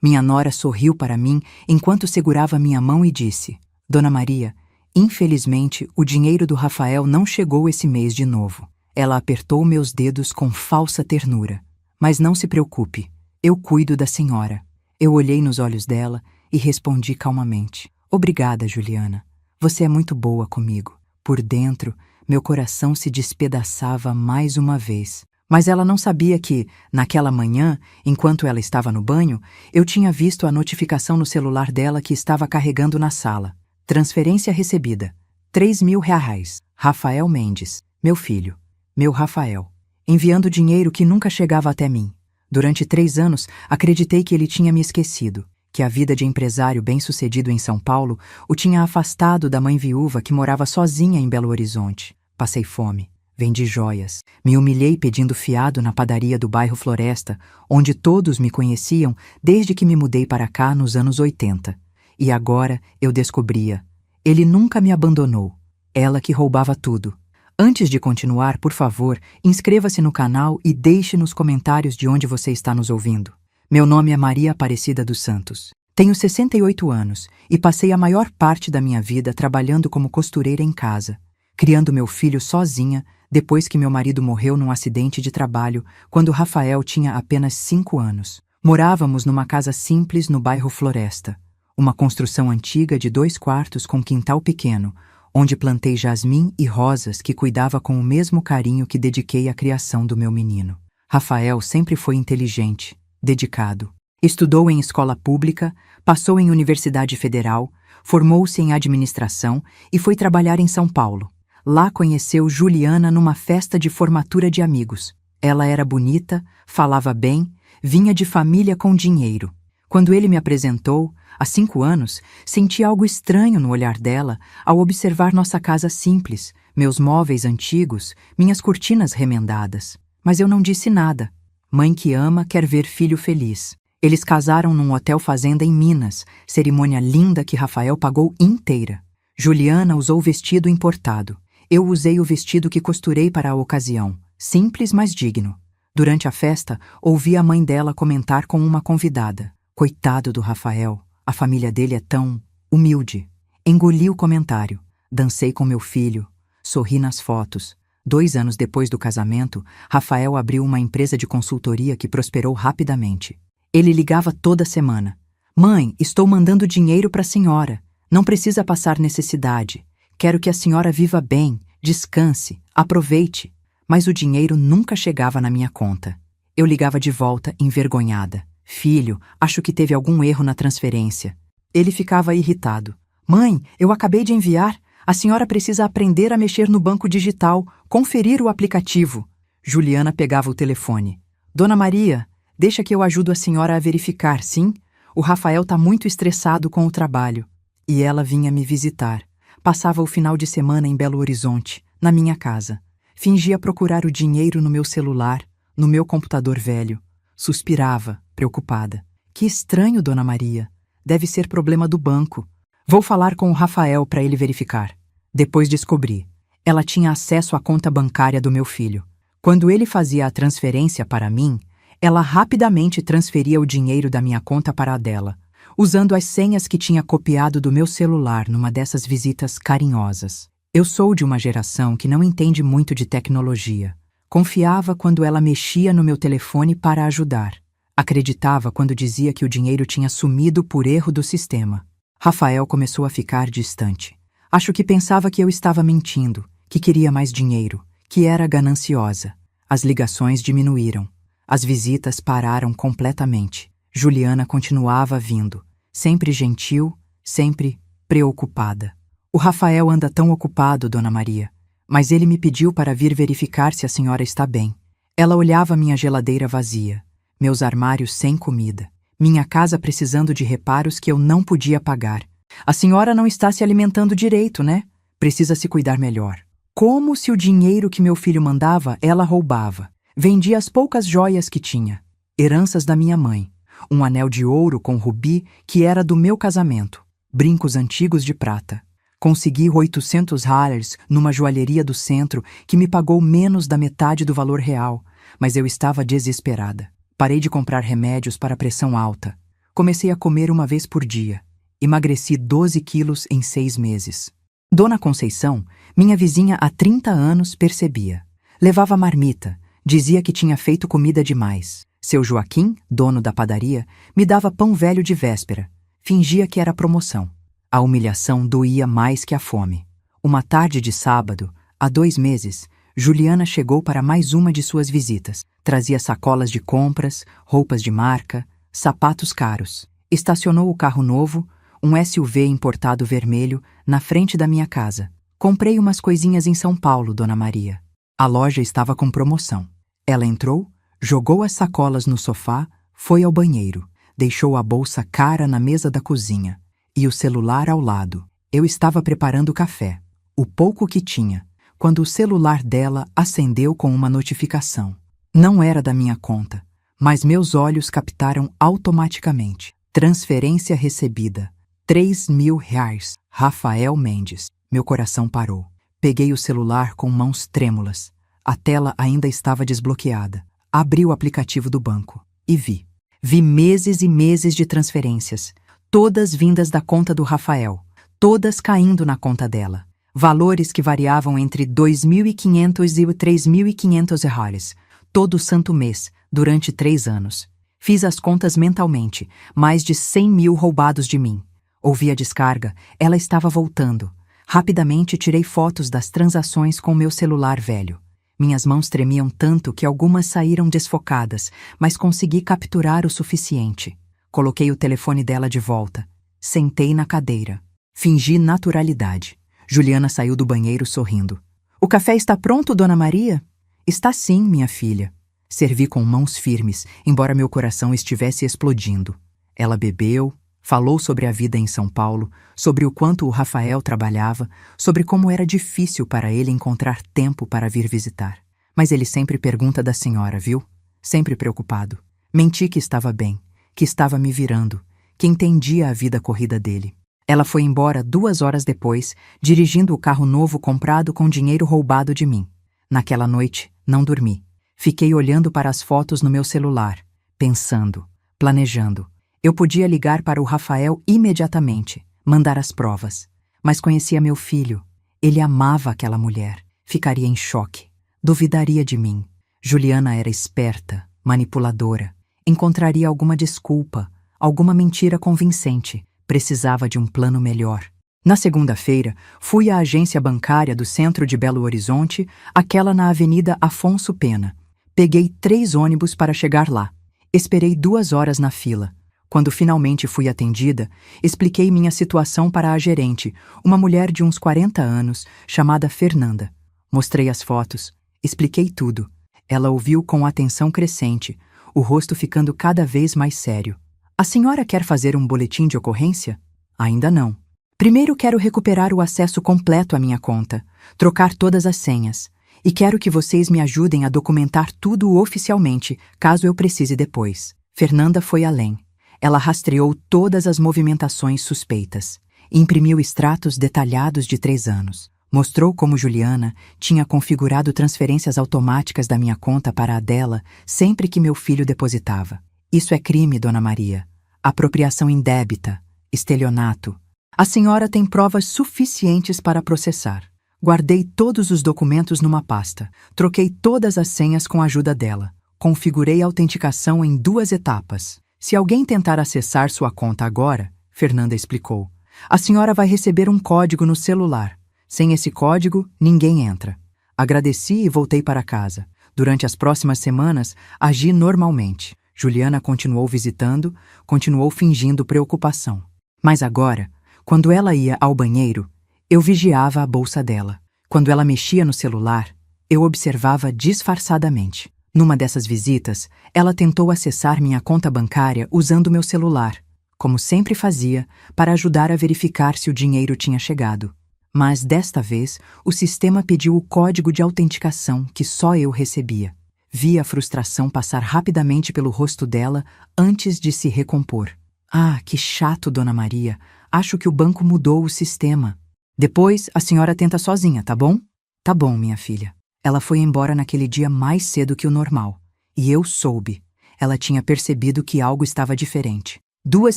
Minha nora sorriu para mim enquanto segurava minha mão e disse: Dona Maria, infelizmente o dinheiro do Rafael não chegou esse mês de novo. Ela apertou meus dedos com falsa ternura. Mas não se preocupe, eu cuido da senhora. Eu olhei nos olhos dela e respondi calmamente: Obrigada, Juliana. Você é muito boa comigo. Por dentro, meu coração se despedaçava mais uma vez. Mas ela não sabia que, naquela manhã, enquanto ela estava no banho, eu tinha visto a notificação no celular dela que estava carregando na sala. Transferência recebida. R$ 3.000. Rafael Mendes, meu filho. Meu Rafael. Enviando dinheiro que nunca chegava até mim. Durante 3 anos, acreditei que ele tinha me esquecido, que a vida de empresário bem-sucedido em São Paulo o tinha afastado da mãe viúva que morava sozinha em Belo Horizonte. Passei fome. Vendi joias. Me humilhei pedindo fiado na padaria do bairro Floresta, onde todos me conheciam desde que me mudei para cá nos anos 80. E agora eu descobria. Ele nunca me abandonou. Ela que roubava tudo. Antes de continuar, por favor, inscreva-se no canal e deixe nos comentários de onde você está nos ouvindo. Meu nome é Maria Aparecida dos Santos. Tenho 68 anos e passei a maior parte da minha vida trabalhando como costureira em casa, criando meu filho sozinha depois que meu marido morreu num acidente de trabalho quando Rafael tinha apenas 5 anos. Morávamos numa casa simples no bairro Floresta, uma construção antiga de 2 quartos com quintal pequeno, onde plantei jasmim e rosas que cuidava com o mesmo carinho que dediquei à criação do meu menino. Rafael sempre foi inteligente, dedicado. Estudou em escola pública, passou em Universidade Federal, formou-se em administração e foi trabalhar em São Paulo. Lá conheceu Juliana numa festa de formatura de amigos. Ela era bonita, falava bem, vinha de família com dinheiro. Quando ele me apresentou, há 5 anos, senti algo estranho no olhar dela ao observar nossa casa simples, meus móveis antigos, minhas cortinas remendadas. Mas eu não disse nada. Mãe que ama quer ver filho feliz. Eles casaram num hotel fazenda em Minas, cerimônia linda que Rafael pagou inteira. Juliana usou vestido importado. Eu usei o vestido que costurei para a ocasião, simples mas digno. Durante a festa, ouvi a mãe dela comentar com uma convidada: Coitado do Rafael, a família dele é tão humilde. Engoli o comentário, dancei com meu filho, sorri nas fotos. 2 anos depois do casamento, Rafael abriu uma empresa de consultoria que prosperou rapidamente. Ele ligava toda semana: Mãe, estou mandando dinheiro para a senhora. Não precisa passar necessidade. Quero que a senhora viva bem, descanse, aproveite. Mas o dinheiro nunca chegava na minha conta. Eu ligava de volta, envergonhada. Filho, acho que teve algum erro na transferência. Ele ficava irritado. Mãe, eu acabei de enviar. A senhora precisa aprender a mexer no banco digital, conferir o aplicativo. Juliana pegava o telefone. Dona Maria, deixa que eu ajudo a senhora a verificar, sim? O Rafael está muito estressado com o trabalho. E ela vinha me visitar. Passava o final de semana em Belo Horizonte, na minha casa. Fingia procurar o dinheiro no meu celular, no meu computador velho. Suspirava, preocupada. Que estranho, Dona Maria. Deve ser problema do banco. Vou falar com o Rafael para ele verificar. Depois descobri. Ela tinha acesso à conta bancária do meu filho. Quando ele fazia a transferência para mim, ela rapidamente transferia o dinheiro da minha conta para a dela, usando as senhas que tinha copiado do meu celular numa dessas visitas carinhosas. Eu sou de uma geração que não entende muito de tecnologia. Confiava quando ela mexia no meu telefone para ajudar. Acreditava quando dizia que o dinheiro tinha sumido por erro do sistema. Rafael começou a ficar distante. Acho que pensava que eu estava mentindo, que queria mais dinheiro, que era gananciosa. As ligações diminuíram. As visitas pararam completamente. Juliana continuava vindo, sempre gentil, sempre preocupada. O Rafael anda tão ocupado, Dona Maria, mas ele me pediu para vir verificar se a senhora está bem. Ela olhava minha geladeira vazia, meus armários sem comida, minha casa precisando de reparos que eu não podia pagar. A senhora não está se alimentando direito, né? Precisa se cuidar melhor. Como se o dinheiro que meu filho mandava, ela roubava. Vendia as poucas joias que tinha, heranças da minha mãe. Um anel de ouro com rubi que era do meu casamento, brincos antigos de prata. Consegui $800 numa joalheria do centro que me pagou menos da metade do valor real, mas eu estava desesperada. Parei de comprar remédios para pressão alta. Comecei a comer uma vez por dia. Emagreci 12 quilos em 6 meses. Dona Conceição, minha vizinha há 30 anos, percebia. Levava marmita, dizia que tinha feito comida demais. Seu Joaquim, dono da padaria, me dava pão velho de véspera. Fingia que era promoção. A humilhação doía mais que a fome. Uma tarde de sábado, há 2 meses, Juliana chegou para mais uma de suas visitas. Trazia sacolas de compras, roupas de marca, sapatos caros. Estacionou o carro novo, um SUV importado vermelho, na frente da minha casa. Comprei umas coisinhas em São Paulo, Dona Maria. A loja estava com promoção. Ela entrou, jogou as sacolas no sofá, foi ao banheiro, deixou a bolsa cara na mesa da cozinha e o celular ao lado. Eu estava preparando café, o pouco que tinha, quando o celular dela acendeu com uma notificação. Não era da minha conta, mas meus olhos captaram automaticamente. Transferência recebida. R$ 3.000. Rafael Mendes. Meu coração parou. Peguei o celular com mãos trêmulas. A tela ainda estava desbloqueada. Abri o aplicativo do banco e vi. Vi meses e meses de transferências, todas vindas da conta do Rafael, todas caindo na conta dela. Valores que variavam entre R$ 2.500 e R$ 3.500, todo santo mês, durante 3 anos. Fiz as contas mentalmente, mais de 100 mil roubados de mim. Ouvi a descarga, ela estava voltando. Rapidamente tirei fotos das transações com meu celular velho. Minhas mãos tremiam tanto que algumas saíram desfocadas, mas consegui capturar o suficiente. Coloquei o telefone dela de volta. Sentei na cadeira. Fingi naturalidade. Juliana saiu do banheiro sorrindo. "O café está pronto, Dona Maria?" "Está sim, minha filha." Servi com mãos firmes, embora meu coração estivesse explodindo. Ela bebeu, falou sobre a vida em São Paulo, sobre o quanto o Rafael trabalhava, sobre como era difícil para ele encontrar tempo para vir visitar. "Mas ele sempre pergunta da senhora, viu? Sempre preocupado. Menti que estava bem, que estava me virando, que entendia a vida corrida dele." Ela foi embora 2 horas depois, dirigindo o carro novo comprado com dinheiro roubado de mim. Naquela noite, não dormi. Fiquei olhando para as fotos no meu celular, pensando, planejando. Eu podia ligar para o Rafael imediatamente, mandar as provas. Mas conhecia meu filho. Ele amava aquela mulher. Ficaria em choque. Duvidaria de mim. Juliana era esperta, manipuladora. Encontraria alguma desculpa, alguma mentira convincente. Precisava de um plano melhor. Na segunda-feira, fui à agência bancária do centro de Belo Horizonte, aquela na Avenida Afonso Pena. Peguei 3 ônibus para chegar lá. Esperei 2 horas na fila. Quando finalmente fui atendida, expliquei minha situação para a gerente, uma mulher de uns 40 anos, chamada Fernanda. Mostrei as fotos, expliquei tudo. Ela ouviu com atenção crescente, o rosto ficando cada vez mais sério. "A senhora quer fazer um boletim de ocorrência?" "Ainda não. Primeiro quero recuperar o acesso completo à minha conta, trocar todas as senhas. E quero que vocês me ajudem a documentar tudo oficialmente, caso eu precise depois." Fernanda foi além. Ela rastreou todas as movimentações suspeitas. Imprimiu extratos detalhados de 3 anos. Mostrou como Juliana tinha configurado transferências automáticas da minha conta para a dela sempre que meu filho depositava. "Isso é crime, Dona Maria. Apropriação indébita, estelionato. A senhora tem provas suficientes para processar." Guardei todos os documentos numa pasta. Troquei todas as senhas com a ajuda dela. Configurei a autenticação em 2 etapas. "Se alguém tentar acessar sua conta agora," Fernanda explicou, "a senhora vai receber um código no celular. Sem esse código, ninguém entra." Agradeci e voltei para casa. Durante as próximas semanas, agi normalmente. Juliana continuou visitando, continuou fingindo preocupação. Mas agora, quando ela ia ao banheiro, eu vigiava a bolsa dela. Quando ela mexia no celular, eu observava disfarçadamente. Numa dessas visitas, ela tentou acessar minha conta bancária usando meu celular, como sempre fazia, para ajudar a verificar se o dinheiro tinha chegado. Mas desta vez, o sistema pediu o código de autenticação que só eu recebia. Vi a frustração passar rapidamente pelo rosto dela antes de se recompor. "Ah, que chato, Dona Maria. Acho que o banco mudou o sistema." "Depois, a senhora tenta sozinha, tá bom?" "Tá bom, minha filha." Ela foi embora naquele dia mais cedo que o normal. E eu soube. Ela tinha percebido que algo estava diferente. 2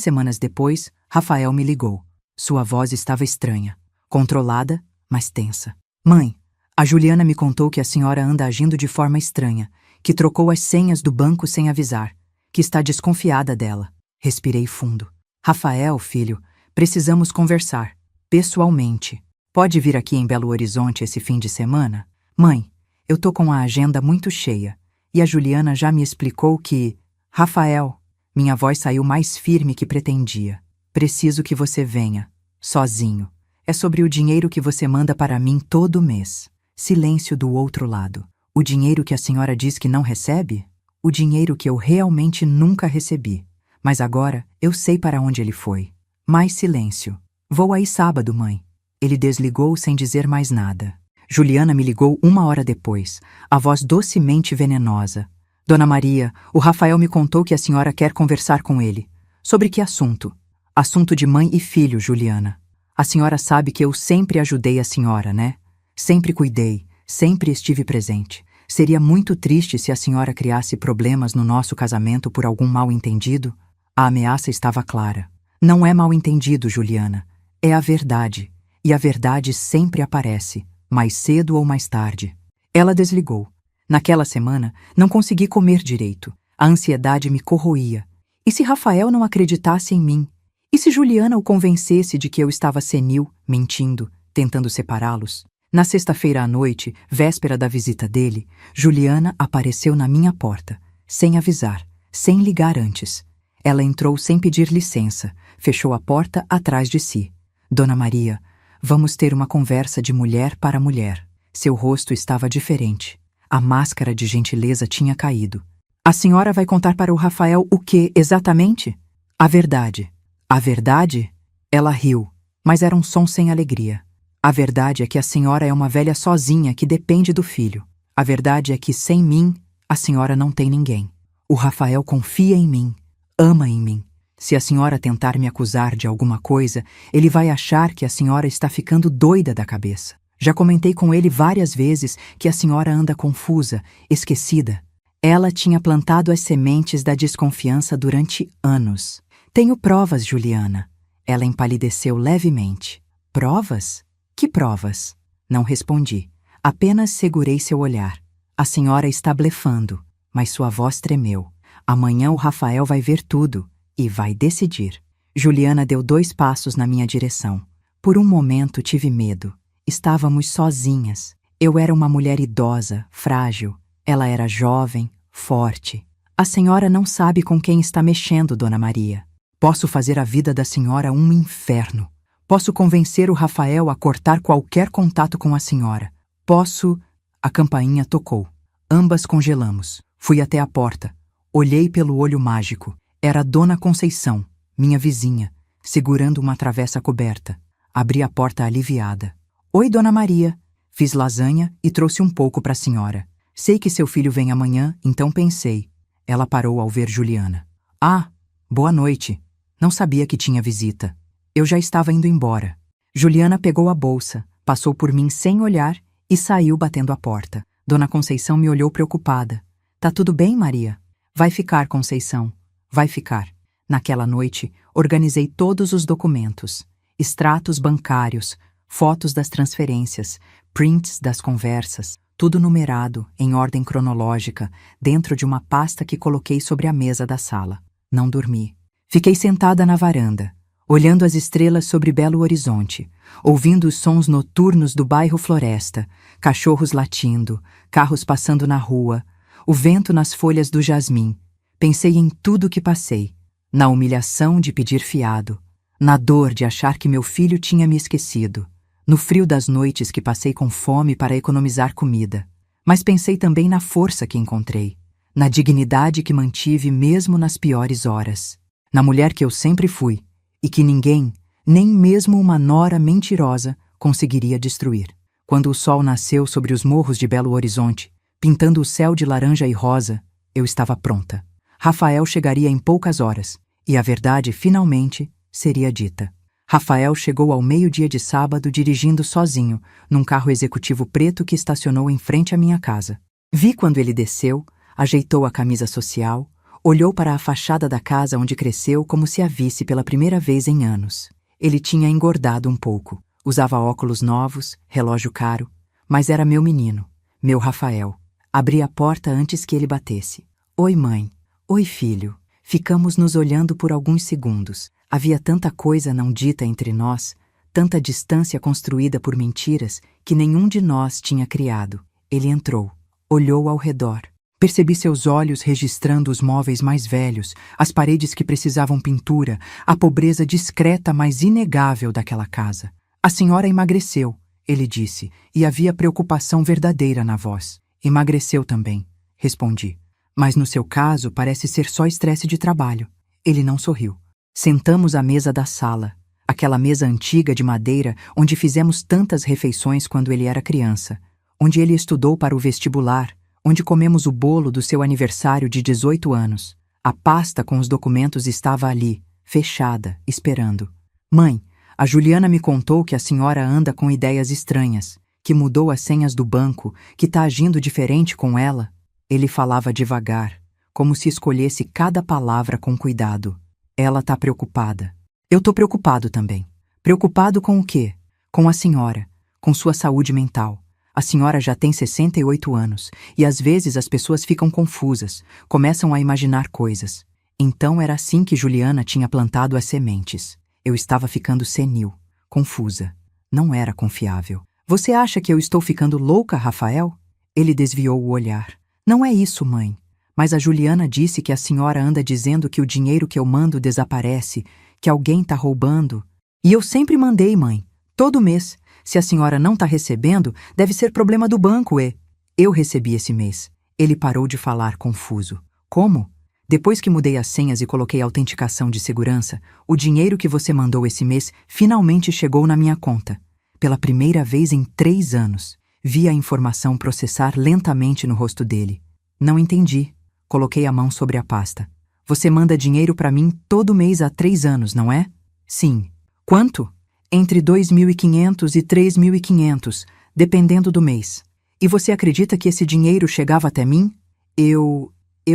semanas depois, Rafael me ligou. Sua voz estava estranha, controlada, mas tensa. Mãe, a Juliana me contou que a senhora anda agindo de forma estranha, que trocou as senhas do banco sem avisar, que está desconfiada dela. Respirei fundo. Rafael, filho, precisamos conversar. Pessoalmente. Pode vir aqui em Belo Horizonte esse fim de semana? Mãe, eu tô com a agenda muito cheia. E a Juliana já me explicou que... Rafael, minha voz saiu mais firme que pretendia. Preciso que você venha. Sozinho. É sobre o dinheiro que você manda para mim todo mês. Silêncio do outro lado. O dinheiro que a senhora diz que não recebe? O dinheiro que eu realmente nunca recebi. Mas agora eu sei para onde ele foi. Mais silêncio. Vou aí sábado, mãe. Ele desligou sem dizer mais nada. Juliana me ligou 1 hora depois, a voz docemente venenosa. Dona Maria, o Rafael me contou que a senhora quer conversar com ele. Sobre que assunto? Assunto de mãe e filho, Juliana. A senhora sabe que eu sempre ajudei a senhora, né? Sempre cuidei, sempre estive presente. Seria muito triste se a senhora criasse problemas no nosso casamento por algum mal-entendido? A ameaça estava clara. Não é mal-entendido, Juliana. É a verdade. E a verdade sempre aparece, mais cedo ou mais tarde. Ela desligou. Naquela semana, não consegui comer direito. A ansiedade me corroía. E se Rafael não acreditasse em mim? E se Juliana o convencesse de que eu estava senil, mentindo, tentando separá-los? Na sexta-feira à noite, véspera da visita dele, Juliana apareceu na minha porta, sem avisar, sem ligar antes. Ela entrou sem pedir licença, fechou a porta atrás de si. Dona Maria, vamos ter uma conversa de mulher para mulher. Seu rosto estava diferente. A máscara de gentileza tinha caído. A senhora vai contar para o Rafael o que, exatamente? A verdade. A verdade? Ela riu, mas era um som sem alegria. A verdade é que a senhora é uma velha sozinha que depende do filho. A verdade é que, sem mim, a senhora não tem ninguém. O Rafael confia em mim, ama em mim. Se a senhora tentar me acusar de alguma coisa, ele vai achar que a senhora está ficando doida da cabeça. Já comentei com ele várias vezes que a senhora anda confusa, esquecida. Ela tinha plantado as sementes da desconfiança durante anos. Tenho provas, Juliana. Ela empalideceu levemente. Provas? Que provas? Não respondi. Apenas segurei seu olhar. A senhora está blefando, mas sua voz tremeu. Amanhã o Rafael vai ver tudo. E vai decidir. Juliana deu 2 passos na minha direção. Por um momento tive medo. Estávamos sozinhas. Eu era uma mulher idosa, frágil. Ela era jovem, forte. A senhora não sabe com quem está mexendo, Dona Maria. Posso fazer a vida da senhora um inferno. Posso convencer o Rafael a cortar qualquer contato com a senhora. Posso... A campainha tocou. Ambas congelamos. Fui até a porta. Olhei pelo olho mágico. Era Dona Conceição, minha vizinha, segurando uma travessa coberta. Abri a porta aliviada. Oi, Dona Maria. Fiz lasanha e trouxe um pouco para a senhora. Sei que seu filho vem amanhã, então pensei. Ela parou ao ver Juliana. Ah, boa noite. Não sabia que tinha visita. Eu já estava indo embora. Juliana pegou a bolsa, passou por mim sem olhar e saiu batendo a porta. Dona Conceição me olhou preocupada. Tá tudo bem, Maria? Vai ficar, Conceição. Vai ficar. Naquela noite, organizei todos os documentos, extratos bancários, fotos das transferências, prints das conversas, tudo numerado, em ordem cronológica, dentro de uma pasta que coloquei sobre a mesa da sala. Não dormi. Fiquei sentada na varanda, olhando as estrelas sobre Belo Horizonte, ouvindo os sons noturnos do bairro Floresta, cachorros latindo, carros passando na rua, o vento nas folhas do jasmim. Pensei em tudo o que passei, na humilhação de pedir fiado, na dor de achar que meu filho tinha me esquecido, no frio das noites que passei com fome para economizar comida. Mas pensei também na força que encontrei, na dignidade que mantive mesmo nas piores horas, na mulher que eu sempre fui e que ninguém, nem mesmo uma nora mentirosa, conseguiria destruir. Quando o sol nasceu sobre os morros de Belo Horizonte, pintando o céu de laranja e rosa, eu estava pronta. Rafael chegaria em poucas horas, e a verdade, finalmente, seria dita. Rafael chegou ao meio-dia de sábado dirigindo sozinho, num carro executivo preto que estacionou em frente à minha casa. Vi quando ele desceu, ajeitou a camisa social, Olhou para a fachada da casa onde cresceu como se a visse pela primeira vez em anos. Ele tinha engordado um pouco. Usava óculos novos, relógio caro. Mas era meu menino, meu Rafael. Abri a porta antes que ele batesse. Oi, mãe. Oi, filho. Ficamos nos olhando por alguns segundos. Havia tanta coisa não dita entre nós, tanta distância construída por mentiras que nenhum de nós tinha criado. Ele entrou, olhou ao redor. Percebi seus olhos registrando os móveis mais velhos, as paredes que precisavam pintura, a pobreza discreta mas inegável daquela casa. A senhora emagreceu, ele disse, e havia preocupação verdadeira na voz. Emagreceu também, respondi. Mas no seu caso parece ser só estresse de trabalho. Ele não sorriu. Sentamos à mesa da sala, aquela mesa antiga de madeira onde fizemos tantas refeições quando ele era criança, onde ele estudou para o vestibular, onde comemos o bolo do seu aniversário de 18 anos. A pasta com os documentos estava ali, fechada, esperando. Mãe, a Juliana me contou que a senhora anda com ideias estranhas, que mudou as senhas do banco, que está agindo diferente com ela. Ele falava devagar, como se escolhesse cada palavra com cuidado. Ela está preocupada. Eu estou preocupado também. Preocupado com o quê? Com a senhora, com sua saúde mental. A senhora já tem 68 anos, e às vezes as pessoas ficam confusas, começam a imaginar coisas. Então era assim que Juliana tinha plantado as sementes. Eu estava ficando senil, confusa. Não era confiável. Você acha que eu estou ficando louca, Rafael? Ele desviou o olhar. Não é isso, mãe. Mas a Juliana disse que a senhora anda dizendo que o dinheiro que eu mando desaparece, que alguém está roubando. E eu sempre mandei, mãe. Todo mês. Se a senhora não está recebendo, deve ser problema do banco, e... Eu recebi esse mês. Ele parou de falar, confuso. Como? Depois que mudei as senhas e coloquei autenticação de segurança, o dinheiro que você mandou esse mês finalmente chegou na minha conta. Pela primeira vez em 3 anos. Vi a informação processar lentamente no rosto dele. Não entendi. Coloquei a mão sobre a pasta. Você manda dinheiro para mim todo mês há 3 anos, não é? Sim. Quanto? Entre 2.500 e 3.500, dependendo do mês. E você acredita que esse dinheiro chegava até mim? Eu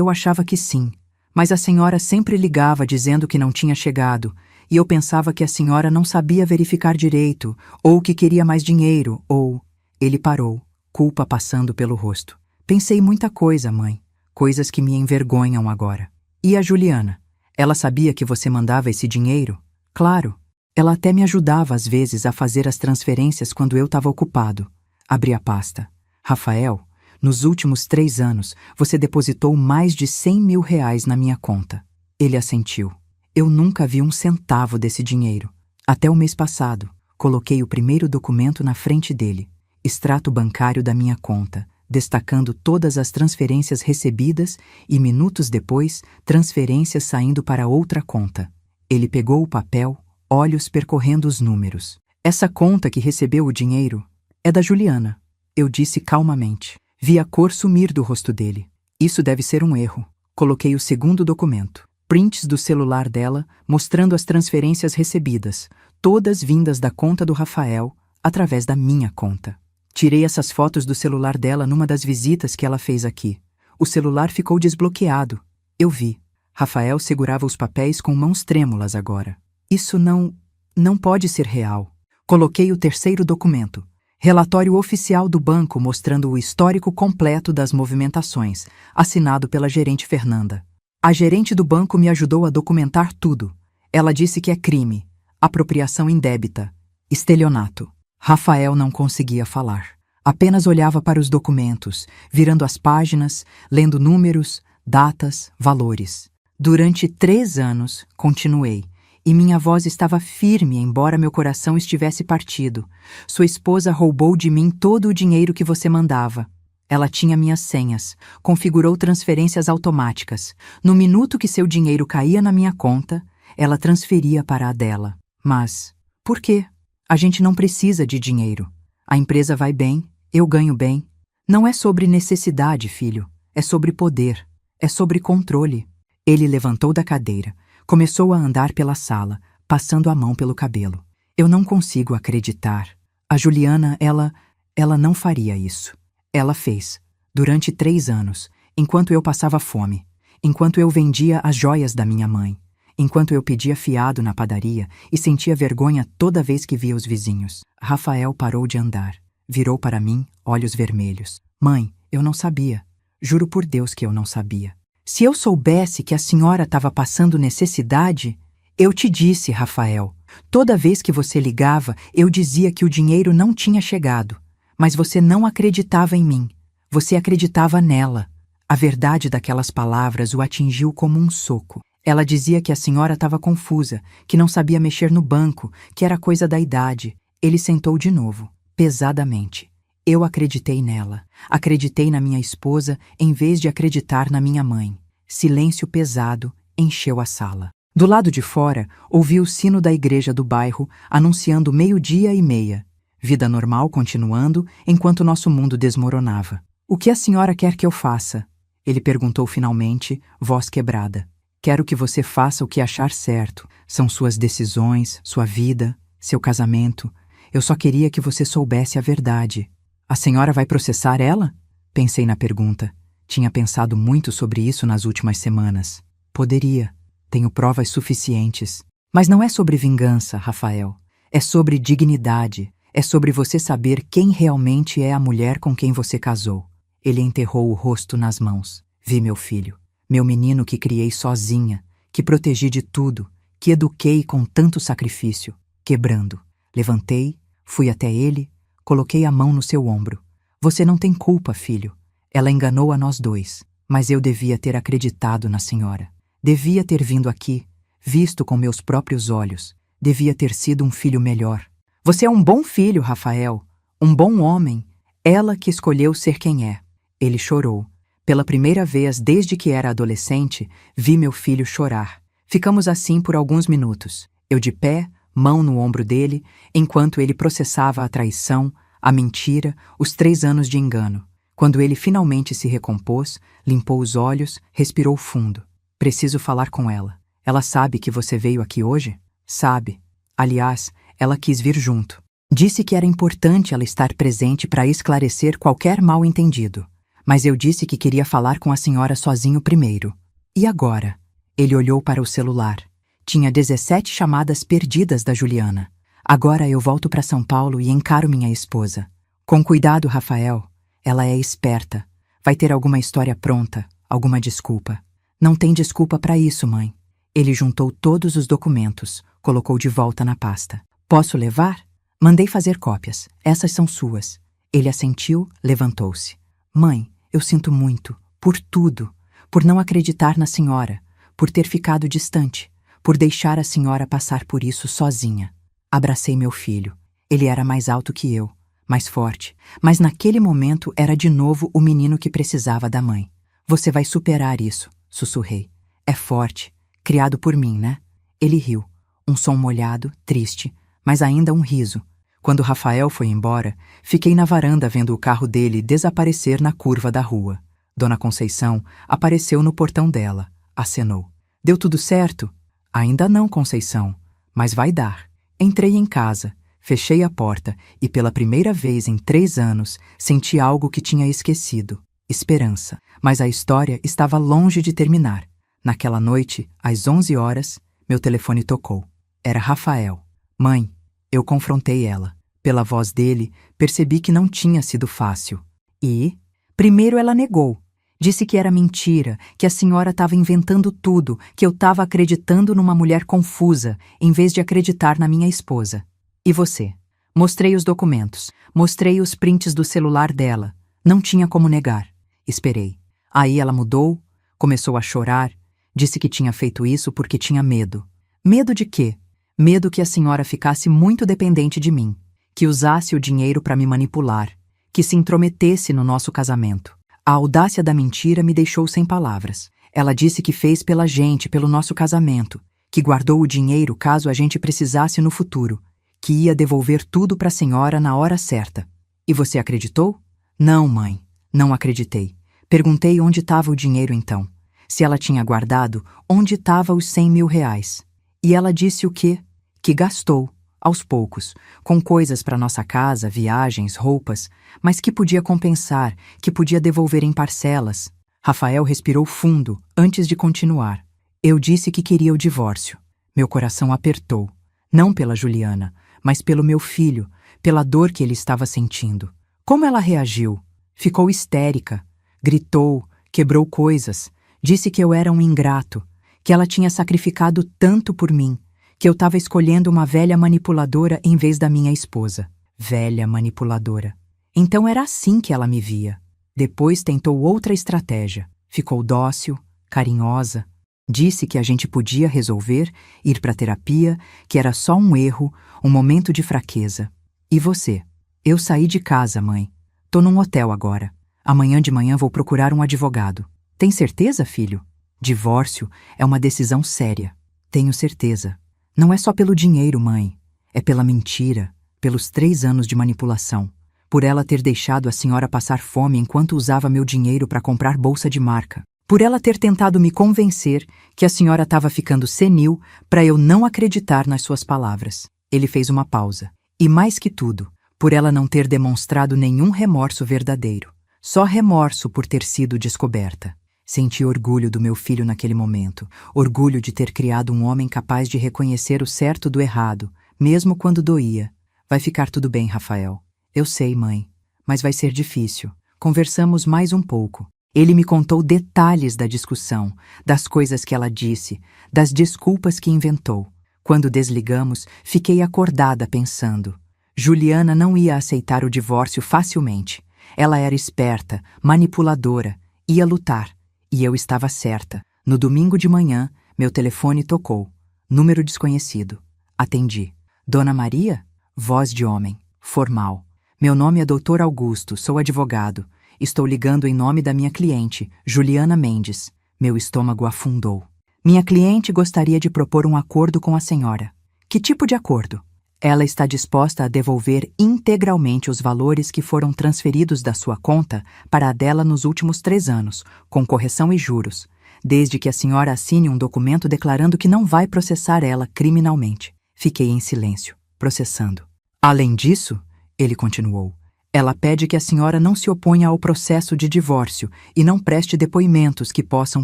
achava que sim. Mas a senhora sempre ligava dizendo que não tinha chegado, e eu pensava que a senhora não sabia verificar direito, ou que queria mais dinheiro, ou... Ele parou, culpa passando pelo rosto. Pensei muita coisa, mãe. Coisas que me envergonham agora. E a Juliana? Ela sabia que você mandava esse dinheiro? Claro. Ela até me ajudava às vezes a fazer as transferências quando eu estava ocupado. Abri a pasta. Rafael, nos últimos 3 anos, você depositou mais de 100 mil reais na minha conta. Ele assentiu. Eu nunca vi um centavo desse dinheiro. Até o mês passado, coloquei o primeiro documento na frente dele. Extrato bancário da minha conta, destacando todas as transferências recebidas e, minutos depois, transferências saindo para outra conta. Ele pegou o papel, olhos percorrendo os números. Essa conta que recebeu o dinheiro é da Juliana, eu disse calmamente. Vi a cor sumir do rosto dele. Isso deve ser um erro. Coloquei o segundo documento. Prints do celular dela, mostrando as transferências recebidas, todas vindas da conta do Rafael, através da minha conta. Tirei essas fotos do celular dela numa das visitas que ela fez aqui. O celular ficou desbloqueado. Eu vi. Rafael segurava os papéis com mãos trêmulas agora. Isso não pode ser real. Coloquei o terceiro documento. Relatório oficial do banco mostrando o histórico completo das movimentações, assinado pela gerente Fernanda. A gerente do banco me ajudou a documentar tudo. Ela disse que é crime, apropriação indébita, estelionato. Rafael não conseguia falar. Apenas olhava para os documentos, virando as páginas, lendo números, datas, valores. Durante 3 anos, continuei, e minha voz estava firme, embora meu coração estivesse partido. Sua esposa roubou de mim todo o dinheiro que você mandava. Ela tinha minhas senhas, configurou transferências automáticas. No minuto que seu dinheiro caía na minha conta, ela transferia para a dela. Mas, por quê? A gente não precisa de dinheiro. A empresa vai bem, eu ganho bem. Não é sobre necessidade, filho. É sobre poder. É sobre controle. Ele levantou da cadeira. Começou a andar pela sala, passando a mão pelo cabelo. Eu não consigo acreditar. A Juliana, ela não faria isso. Ela fez. Durante 3 anos, enquanto eu passava fome. enquanto eu vendia as joias da minha mãe, enquanto eu pedia fiado na padaria e sentia vergonha toda vez que via os vizinhos. Rafael parou de andar, virou para mim, olhos vermelhos. Mãe, eu não sabia. Juro por Deus que eu não sabia. Se eu soubesse que a senhora estava passando necessidade, eu te disse, Rafael. Toda vez que você ligava, eu dizia que o dinheiro não tinha chegado, mas você não acreditava em mim. Você acreditava nela. A verdade daquelas palavras o atingiu como um soco. Ela dizia que a senhora estava confusa, que não sabia mexer no banco, que era coisa da idade. Ele sentou de novo, pesadamente. Eu acreditei nela. Acreditei na minha esposa em vez de acreditar na minha mãe. Silêncio pesado encheu a sala. Do lado de fora, ouvi o sino da igreja do bairro anunciando 12:30. Vida normal continuando enquanto nosso mundo desmoronava. O que a senhora quer que eu faça? Ele perguntou finalmente, voz quebrada. Quero que você faça o que achar certo. São suas decisões, sua vida, seu casamento. Eu só queria que você soubesse a verdade. A senhora vai processar ela? Pensei na pergunta. Tinha pensado muito sobre isso nas últimas semanas. Poderia. Tenho provas suficientes. Mas não é sobre vingança, Rafael. É sobre dignidade. É sobre você saber quem realmente é a mulher com quem você casou. Ele enterrou o rosto nas mãos. Vi meu filho. Meu menino que criei sozinha, que protegi de tudo, que eduquei com tanto sacrifício, quebrando. Levantei, fui até ele, coloquei a mão no seu ombro. Você não tem culpa, filho. Ela enganou a nós dois, mas eu devia ter acreditado na senhora. Devia ter vindo aqui, visto com meus próprios olhos. Devia ter sido um filho melhor. Você é um bom filho, Rafael. Um bom homem. Ela que escolheu ser quem é. Ele chorou. Pela primeira vez desde que era adolescente, vi meu filho chorar. Ficamos assim por alguns minutos. Eu de pé, mão no ombro dele, enquanto ele processava a traição, a mentira, os 3 anos de engano. Quando ele finalmente se recompôs, limpou os olhos, respirou fundo. Preciso falar com ela. Ela sabe que você veio aqui hoje? Sabe. Aliás, ela quis vir junto. Disse que era importante ela estar presente para esclarecer qualquer mal-entendido. Mas eu disse que queria falar com a senhora sozinho primeiro. E agora? Ele olhou para o celular. Tinha 17 chamadas perdidas da Juliana. Agora eu volto para São Paulo e encaro minha esposa. Com cuidado, Rafael. Ela é esperta. Vai ter alguma história pronta, alguma desculpa. Não tem desculpa para isso, mãe. Ele juntou todos os documentos, colocou de volta na pasta. Posso levar? Mandei fazer cópias. Essas são suas. Ele assentiu, levantou-se. Mãe, eu sinto muito, por tudo, por não acreditar na senhora, por ter ficado distante, por deixar a senhora passar por isso sozinha. Abracei meu filho. Ele era mais alto que eu, mais forte, mas naquele momento era de novo o menino que precisava da mãe. Você vai superar isso, sussurrei. É forte, criado por mim, né? Ele riu. Um som molhado, triste, mas ainda um riso. Quando Rafael foi embora, fiquei na varanda vendo o carro dele desaparecer na curva da rua. Dona Conceição apareceu no portão dela, acenou. Deu tudo certo? Ainda não, Conceição, mas vai dar. Entrei em casa, fechei a porta e pela primeira vez em 3 anos senti algo que tinha esquecido. Esperança. Mas a história estava longe de terminar. Naquela noite, às 11 horas, meu telefone tocou. Era Rafael. Mãe, eu confrontei ela. Pela voz dele, percebi que não tinha sido fácil. E? Primeiro ela negou. Disse que era mentira, que a senhora estava inventando tudo, que eu estava acreditando numa mulher confusa, em vez de acreditar na minha esposa. E você? Mostrei os documentos, mostrei os prints do celular dela. Não tinha como negar. Esperei. Aí ela mudou, começou a chorar, disse que tinha feito isso porque tinha medo. Medo de quê? Medo que a senhora ficasse muito dependente de mim, que usasse o dinheiro para me manipular, que se intrometesse no nosso casamento. A audácia da mentira me deixou sem palavras. Ela disse que fez pela gente, pelo nosso casamento, que guardou o dinheiro caso a gente precisasse no futuro, que ia devolver tudo para a senhora na hora certa. E você acreditou? Não, mãe, não acreditei. Perguntei onde estava o dinheiro então. Se ela tinha guardado, onde estava os 100 mil reais. E ela disse o quê? Que gastou, aos poucos, com coisas para nossa casa, viagens, roupas, mas que podia compensar, que podia devolver em parcelas. Rafael respirou fundo antes de continuar. Eu disse que queria o divórcio. Meu coração apertou, não pela Juliana, mas pelo meu filho, pela dor que ele estava sentindo. Como ela reagiu? Ficou histérica, gritou, quebrou coisas, disse que eu era um ingrato, que ela tinha sacrificado tanto por mim, que eu estava escolhendo uma velha manipuladora em vez da minha esposa. Velha manipuladora. Então era assim que ela me via. Depois tentou outra estratégia. Ficou dócil, carinhosa. Disse que a gente podia resolver, ir para terapia, que era só um erro, um momento de fraqueza. E você? Eu saí de casa, mãe. Tô num hotel agora. Amanhã de manhã vou procurar um advogado. Tem certeza, filho? Divórcio é uma decisão séria. Tenho certeza. Não é só pelo dinheiro, mãe. É pela mentira, pelos 3 anos de manipulação. Por ela ter deixado a senhora passar fome enquanto usava meu dinheiro para comprar bolsa de marca. Por ela ter tentado me convencer que a senhora estava ficando senil para eu não acreditar nas suas palavras. Ele fez uma pausa. E mais que tudo, por ela não ter demonstrado nenhum remorso verdadeiro. Só remorso por ter sido descoberta. Senti orgulho do meu filho naquele momento. Orgulho de ter criado um homem capaz de reconhecer o certo do errado, mesmo quando doía. Vai ficar tudo bem, Rafael. Eu sei, mãe, mas vai ser difícil. Conversamos mais um pouco. Ele me contou detalhes da discussão, das coisas que ela disse, das desculpas que inventou. Quando desligamos, fiquei acordada pensando. Juliana não ia aceitar o divórcio facilmente. Ela era esperta, manipuladora, ia lutar. E eu estava certa. No domingo de manhã, meu telefone tocou. Número desconhecido. Atendi. Dona Maria? Voz de homem. Formal. Meu nome é Dr. Augusto, sou advogado. Estou ligando em nome da minha cliente, Juliana Mendes. Meu estômago afundou. Minha cliente gostaria de propor um acordo com a senhora. Que tipo de acordo? Ela está disposta a devolver integralmente os valores que foram transferidos da sua conta para a dela nos últimos 3 anos, com correção e juros, desde que a senhora assine um documento declarando que não vai processar ela criminalmente. Fiquei em silêncio, processando. Além disso, ele continuou, ela pede que a senhora não se oponha ao processo de divórcio e não preste depoimentos que possam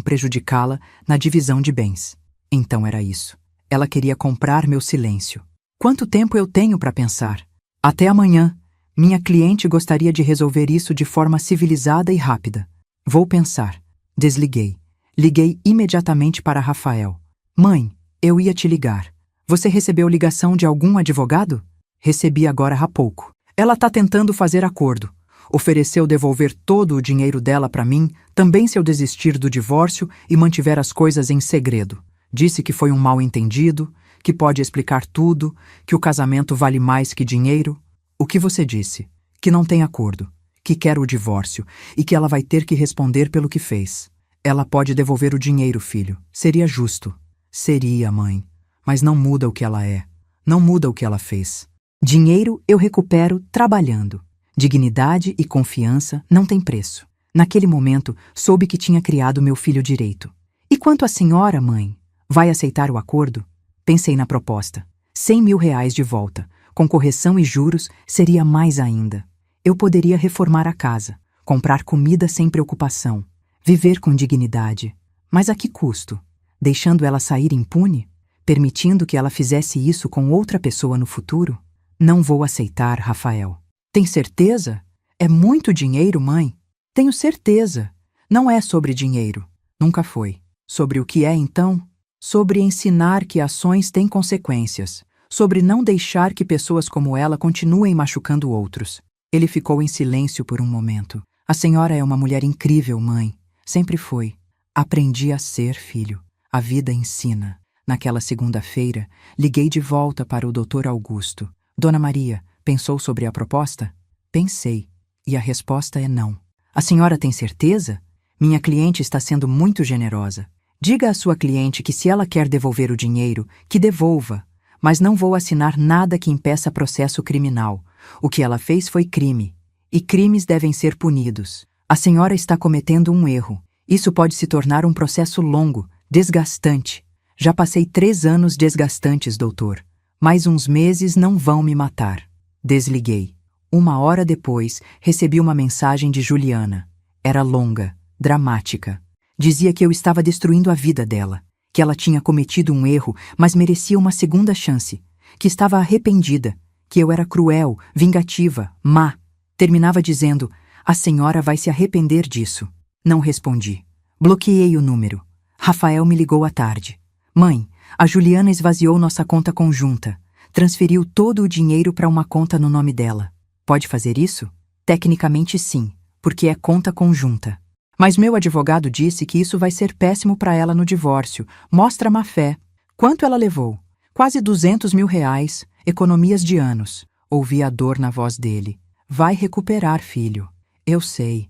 prejudicá-la na divisão de bens. Então era isso. Ela queria comprar meu silêncio. Quanto tempo eu tenho para pensar? Até amanhã. Minha cliente gostaria de resolver isso de forma civilizada e rápida. Vou pensar. Desliguei. Liguei imediatamente para Rafael. Mãe, eu ia te ligar. Você recebeu ligação de algum advogado? Recebi agora há pouco. Ela está tentando fazer acordo. Ofereceu devolver todo o dinheiro dela para mim, também se eu desistir do divórcio e mantiver as coisas em segredo. Disse que foi um mal-entendido, que pode explicar tudo, que o casamento vale mais que dinheiro. O que você disse? Que não tem acordo, que quer o divórcio e que ela vai ter que responder pelo que fez. Ela pode devolver o dinheiro, filho. Seria justo. Seria, mãe. Mas não muda o que ela é. Não muda o que ela fez. Dinheiro eu recupero trabalhando. Dignidade e confiança não têm preço. Naquele momento, soube que tinha criado meu filho direito. E quanto à senhora, mãe? Vai aceitar o acordo? Pensei na proposta. 100 mil reais de volta. Com correção e juros, seria mais ainda. Eu poderia reformar a casa, comprar comida sem preocupação, viver com dignidade. Mas a que custo? Deixando ela sair impune? Permitindo que ela fizesse isso com outra pessoa no futuro? Não vou aceitar, Rafael. Tem certeza? É muito dinheiro, mãe? Tenho certeza. Não é sobre dinheiro. Nunca foi. Sobre o que é, então? Sobre ensinar que ações têm consequências. Sobre não deixar que pessoas como ela continuem machucando outros. Ele ficou em silêncio por um momento. A senhora é uma mulher incrível, mãe. Sempre foi. Aprendi a ser, filho. A vida ensina. Naquela segunda-feira, liguei de volta para o Dr. Augusto. Dona Maria, pensou sobre a proposta? Pensei. E a resposta é não. A senhora tem certeza? Minha cliente está sendo muito generosa. Diga à sua cliente que se ela quer devolver o dinheiro, que devolva. Mas não vou assinar nada que impeça processo criminal. O que ela fez foi crime. E crimes devem ser punidos. A senhora está cometendo um erro. Isso pode se tornar um processo longo, desgastante. Já passei 3 anos desgastantes, doutor. Mais uns meses não vão me matar. Desliguei. 1 hora depois, recebi uma mensagem de Juliana. Era longa, dramática. Dizia que eu estava destruindo a vida dela, que ela tinha cometido um erro, mas merecia uma segunda chance, que estava arrependida, que eu era cruel, vingativa, má. Terminava dizendo: a senhora vai se arrepender disso. Não respondi. Bloqueei o número. Rafael me ligou à tarde. Mãe, a Juliana esvaziou nossa conta conjunta. Transferiu todo o dinheiro para uma conta no nome dela. Pode fazer isso? Tecnicamente sim, porque é conta conjunta. Mas meu advogado disse que isso vai ser péssimo para ela no divórcio. Mostra má fé. Quanto ela levou? Quase R$ 200.000, economias de anos. Ouvi a dor na voz dele. Vai recuperar, filho. Eu sei.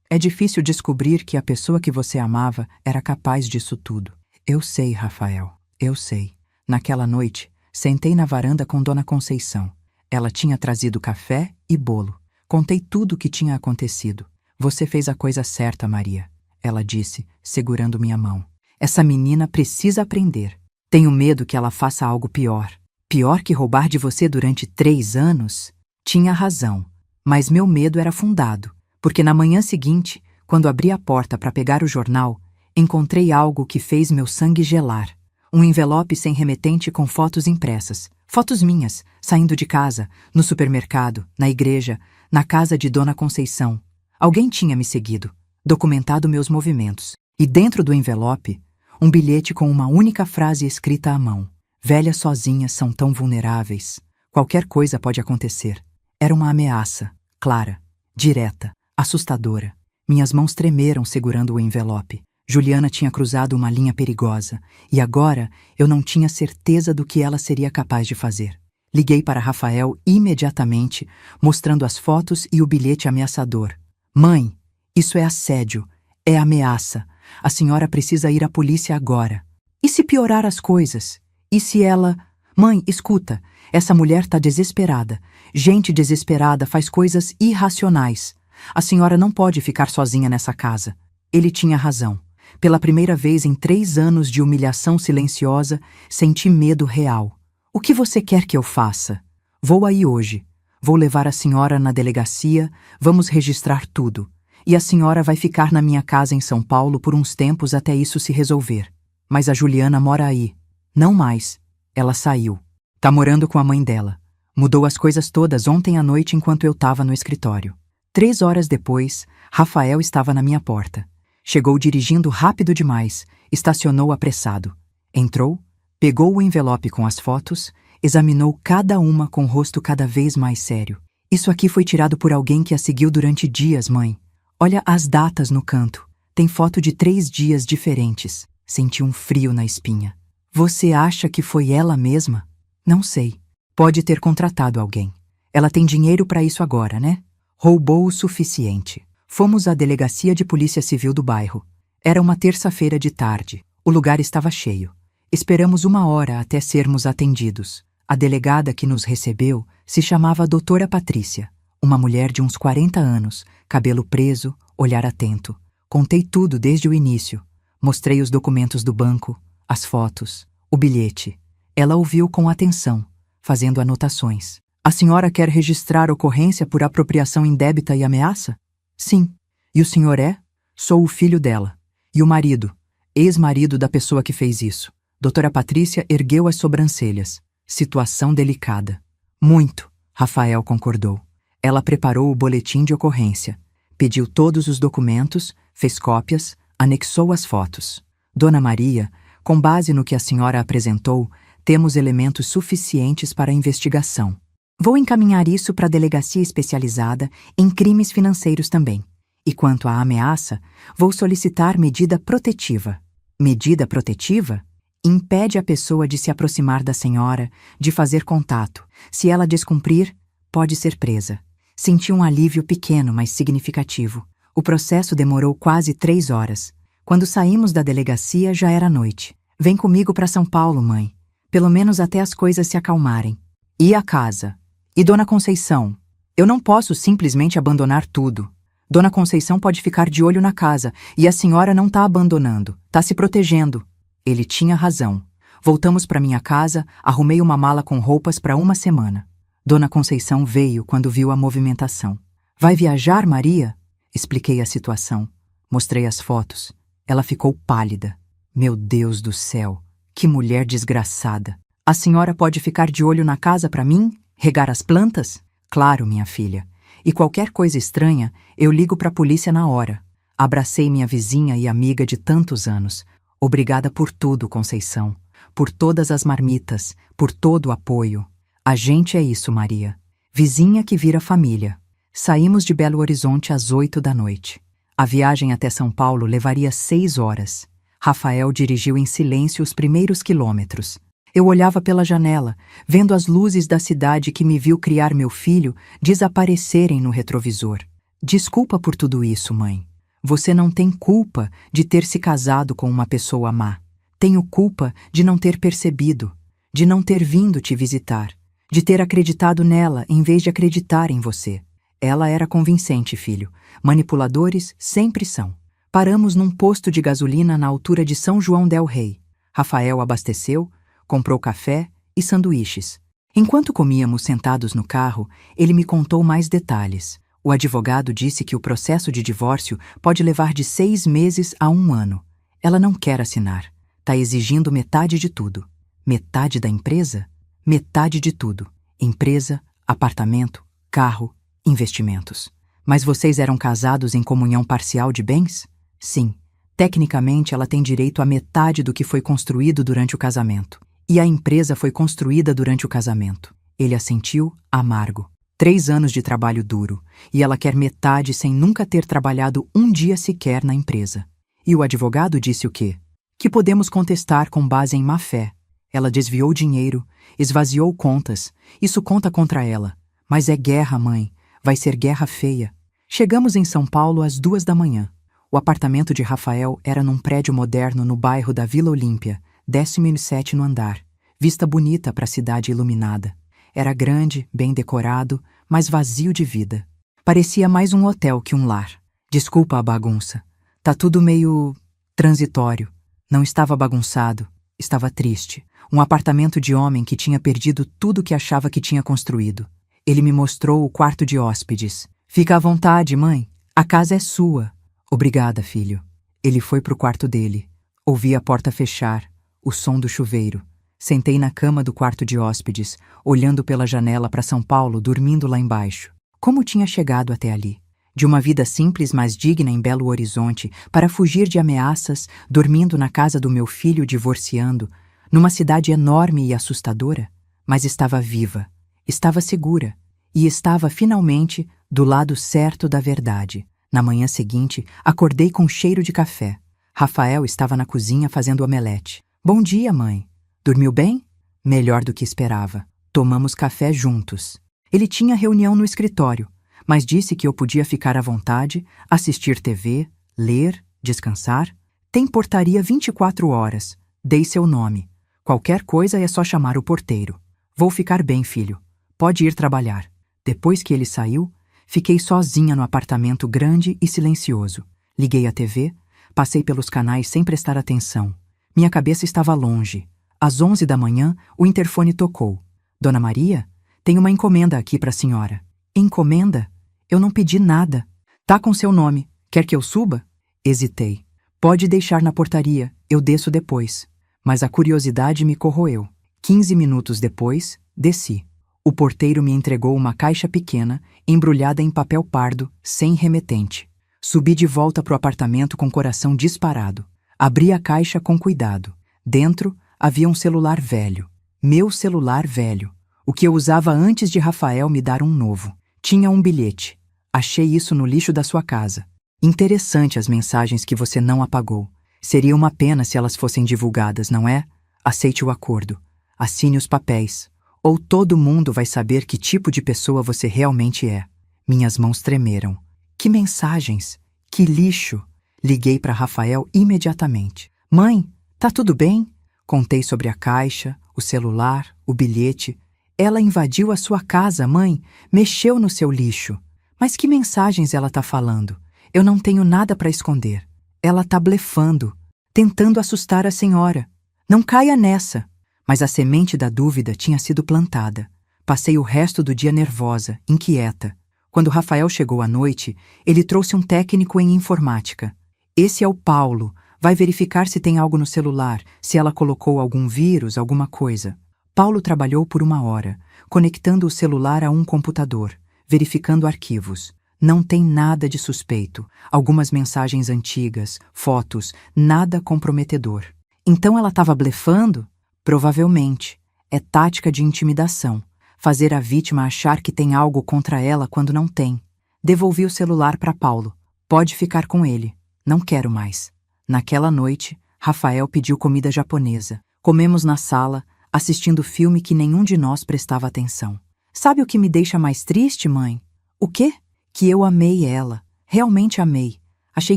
É difícil descobrir que a pessoa que você amava era capaz disso tudo. Eu sei, Rafael. Eu sei. Naquela noite, sentei na varanda com Dona Conceição. Ela tinha trazido café e bolo. Contei tudo o que tinha acontecido. Você fez a coisa certa, Maria, ela disse, segurando minha mão. Essa menina precisa aprender. Tenho medo que ela faça algo pior. Pior que roubar de você durante 3 anos? Tinha razão, mas meu medo era fundado, porque na manhã seguinte, quando abri a porta para pegar o jornal, encontrei algo que fez meu sangue gelar. Um envelope sem remetente com fotos impressas. Fotos minhas, saindo de casa, no supermercado, na igreja, na casa de Dona Conceição. Alguém tinha me seguido, documentado meus movimentos. E dentro do envelope, um bilhete com uma única frase escrita à mão. Velhas sozinhas são tão vulneráveis. Qualquer coisa pode acontecer. Era uma ameaça, clara, direta, assustadora. Minhas mãos tremeram segurando o envelope. Juliana tinha cruzado uma linha perigosa, e agora eu não tinha certeza do que ela seria capaz de fazer. Liguei para Rafael imediatamente, mostrando as fotos e o bilhete ameaçador. Mãe, isso é assédio, é ameaça. A senhora precisa ir à polícia agora. E se piorar as coisas? E se ela... Mãe, escuta, essa mulher está desesperada. Gente desesperada faz coisas irracionais. A senhora não pode ficar sozinha nessa casa. Ele tinha razão. Pela primeira vez em 3 anos de humilhação silenciosa, senti medo real. O que você quer que eu faça? Vou aí hoje. Vou levar a senhora na delegacia, vamos registrar tudo. E a senhora vai ficar na minha casa em São Paulo por uns tempos até isso se resolver. Mas a Juliana mora aí. Não mais. Ela saiu. Tá morando com a mãe dela. Mudou as coisas todas ontem à noite enquanto eu estava no escritório. 3 horas depois, Rafael estava na minha porta. Chegou dirigindo rápido demais, estacionou apressado. Entrou, pegou o envelope com as fotos, examinou cada uma com o rosto cada vez mais sério. Isso aqui foi tirado por alguém que a seguiu durante dias, mãe. Olha as datas no canto. Tem foto de 3 dias diferentes. Senti um frio na espinha. Você acha que foi ela mesma? Não sei. Pode ter contratado alguém. Ela tem dinheiro para isso agora, né? Roubou o suficiente. Fomos à delegacia de polícia civil do bairro. Era uma terça-feira de tarde. O lugar estava cheio. Esperamos 1 hora até sermos atendidos. A delegada que nos recebeu se chamava Doutora Patrícia, uma mulher de uns 40 anos, cabelo preso, olhar atento. Contei tudo desde o início. Mostrei os documentos do banco, as fotos, o bilhete. Ela ouviu com atenção, fazendo anotações. A senhora quer registrar ocorrência por apropriação indébita e ameaça? Sim. E o senhor é? Sou o filho dela. E o marido? Ex-marido da pessoa que fez isso. Doutora Patrícia ergueu as sobrancelhas. Situação delicada. Muito, Rafael concordou. Ela preparou o boletim de ocorrência. Pediu todos os documentos, fez cópias, anexou as fotos. Dona Maria, com base no que a senhora apresentou, temos elementos suficientes para a investigação. Vou encaminhar isso para a delegacia especializada em crimes financeiros também. E quanto à ameaça, vou solicitar medida protetiva. Medida protetiva? Impede a pessoa de se aproximar da senhora, de fazer contato. Se ela descumprir, pode ser presa. Senti um alívio pequeno, mas significativo. O processo demorou quase 3 horas. Quando saímos da delegacia, já era noite. Vem comigo para São Paulo, mãe. Pelo menos até as coisas se acalmarem. E a casa? E Dona Conceição? Eu não posso simplesmente abandonar tudo. Dona Conceição pode ficar de olho na casa, e a senhora não está abandonando, está se protegendo. Ele tinha razão. Voltamos para minha casa, arrumei uma mala com roupas para 1 semana. Dona Conceição veio quando viu a movimentação. Vai viajar, Maria? Expliquei a situação. Mostrei as fotos. Ela ficou pálida. Meu Deus do céu, que mulher desgraçada. A senhora pode ficar de olho na casa para mim? Regar as plantas? Claro, minha filha. E qualquer coisa estranha, eu ligo para a polícia na hora. Abracei minha vizinha e amiga de tantos anos. Obrigada por tudo, Conceição. Por todas as marmitas, por todo o apoio. A gente é isso, Maria. Vizinha que vira família. Saímos de Belo Horizonte às 8 da noite. A viagem até São Paulo levaria 6 horas. Rafael dirigiu em silêncio os primeiros quilômetros. Eu olhava pela janela, vendo as luzes da cidade que me viu criar meu filho desaparecerem no retrovisor. Desculpa por tudo isso, mãe. Você não tem culpa de ter se casado com uma pessoa má. Tenho culpa de não ter percebido, de não ter vindo te visitar, de ter acreditado nela em vez de acreditar em você. Ela era convincente, filho. Manipuladores sempre são. Paramos num posto de gasolina na altura de São João del Rei. Rafael abasteceu, comprou café e sanduíches. Enquanto comíamos sentados no carro, ele me contou mais detalhes. O advogado disse que o processo de divórcio pode levar de 6 meses a 1 ano. Ela não quer assinar. Tá exigindo metade de tudo. Metade da empresa? Metade de tudo. Empresa, apartamento, carro, investimentos. Mas vocês eram casados em comunhão parcial de bens? Sim. Tecnicamente, ela tem direito à metade do que foi construído durante o casamento. E a empresa foi construída durante o casamento. Ele assentiu, amargo. 3 anos de trabalho duro, e ela quer metade sem nunca ter trabalhado um dia sequer na empresa. E o advogado disse o quê? Que podemos contestar com base em má-fé. Ela desviou dinheiro, esvaziou contas. Isso conta contra ela. Mas é guerra, mãe. Vai ser guerra feia. Chegamos em São Paulo às 2 da manhã. O apartamento de Rafael era num prédio moderno no bairro da Vila Olímpia, 17º andar. Vista bonita para a cidade iluminada. Era grande, bem decorado, mas vazio de vida. Parecia mais um hotel que um lar. Desculpa a bagunça. Tá tudo meio transitório. Não estava bagunçado, estava triste. Um apartamento de homem que tinha perdido tudo que achava que tinha construído. Ele me mostrou o quarto de hóspedes. Fica à vontade, mãe. A casa é sua. Obrigada, filho. Ele foi pro quarto dele. Ouvi a porta fechar, o som do chuveiro. Sentei na cama do quarto de hóspedes, olhando pela janela para São Paulo, dormindo lá embaixo. Como tinha chegado até ali? De uma vida simples, mas digna em Belo Horizonte, para fugir de ameaças, dormindo na casa do meu filho divorciando, numa cidade enorme e assustadora? Mas estava viva, estava segura, e estava finalmente do lado certo da verdade. Na manhã seguinte, acordei com cheiro de café. Rafael estava na cozinha fazendo omelete. Bom dia, mãe. Dormiu bem? Melhor do que esperava. Tomamos café juntos. Ele tinha reunião no escritório, mas disse que eu podia ficar à vontade, assistir TV, ler, descansar. Tem portaria 24 horas. Dei seu nome. Qualquer coisa é só chamar o porteiro. Vou ficar bem, filho. Pode ir trabalhar. Depois que ele saiu, fiquei sozinha no apartamento grande e silencioso. Liguei a TV, passei pelos canais sem prestar atenção. Minha cabeça estava longe. Às 11 da manhã, o interfone tocou. Dona Maria, tem uma encomenda aqui para a senhora. Encomenda? Eu não pedi nada. Tá com seu nome. Quer que eu suba? Hesitei. Pode deixar na portaria, eu desço depois. Mas a curiosidade me corroeu. 15 minutos depois, desci. O porteiro me entregou uma caixa pequena, embrulhada em papel pardo, sem remetente. Subi de volta pro apartamento com o coração disparado. Abri a caixa com cuidado. Dentro, havia um celular velho. Meu celular velho. O que eu usava antes de Rafael me dar um novo. Tinha um bilhete. Achei isso no lixo da sua casa. Interessante as mensagens que você não apagou. Seria uma pena se elas fossem divulgadas, não é? Aceite o acordo. Assine os papéis. Ou todo mundo vai saber que tipo de pessoa você realmente é. Minhas mãos tremeram. Que mensagens! Que lixo! Liguei para Rafael imediatamente. Mãe, tá tudo bem? Contei sobre a caixa, o celular, o bilhete. Ela invadiu a sua casa, mãe. Mexeu no seu lixo. Mas que mensagens ela tá falando? Eu não tenho nada para esconder. Ela tá blefando, tentando assustar a senhora. Não caia nessa. Mas a semente da dúvida tinha sido plantada. Passei o resto do dia nervosa, inquieta. Quando Rafael chegou à noite, ele trouxe um técnico em informática. Esse é o Paulo. Vai verificar se tem algo no celular, se ela colocou algum vírus, alguma coisa. Paulo trabalhou por 1 hora, conectando o celular a um computador, verificando arquivos. Não tem nada de suspeito. Algumas mensagens antigas, fotos, nada comprometedor. Então ela estava blefando? Provavelmente. É tática de intimidação. Fazer a vítima achar que tem algo contra ela quando não tem. Devolvi o celular para Paulo. Pode ficar com ele. Não quero mais. Naquela noite, Rafael pediu comida japonesa. Comemos na sala, assistindo filme que nenhum de nós prestava atenção. Sabe o que me deixa mais triste, mãe? O quê? Que eu amei ela. Realmente amei. Achei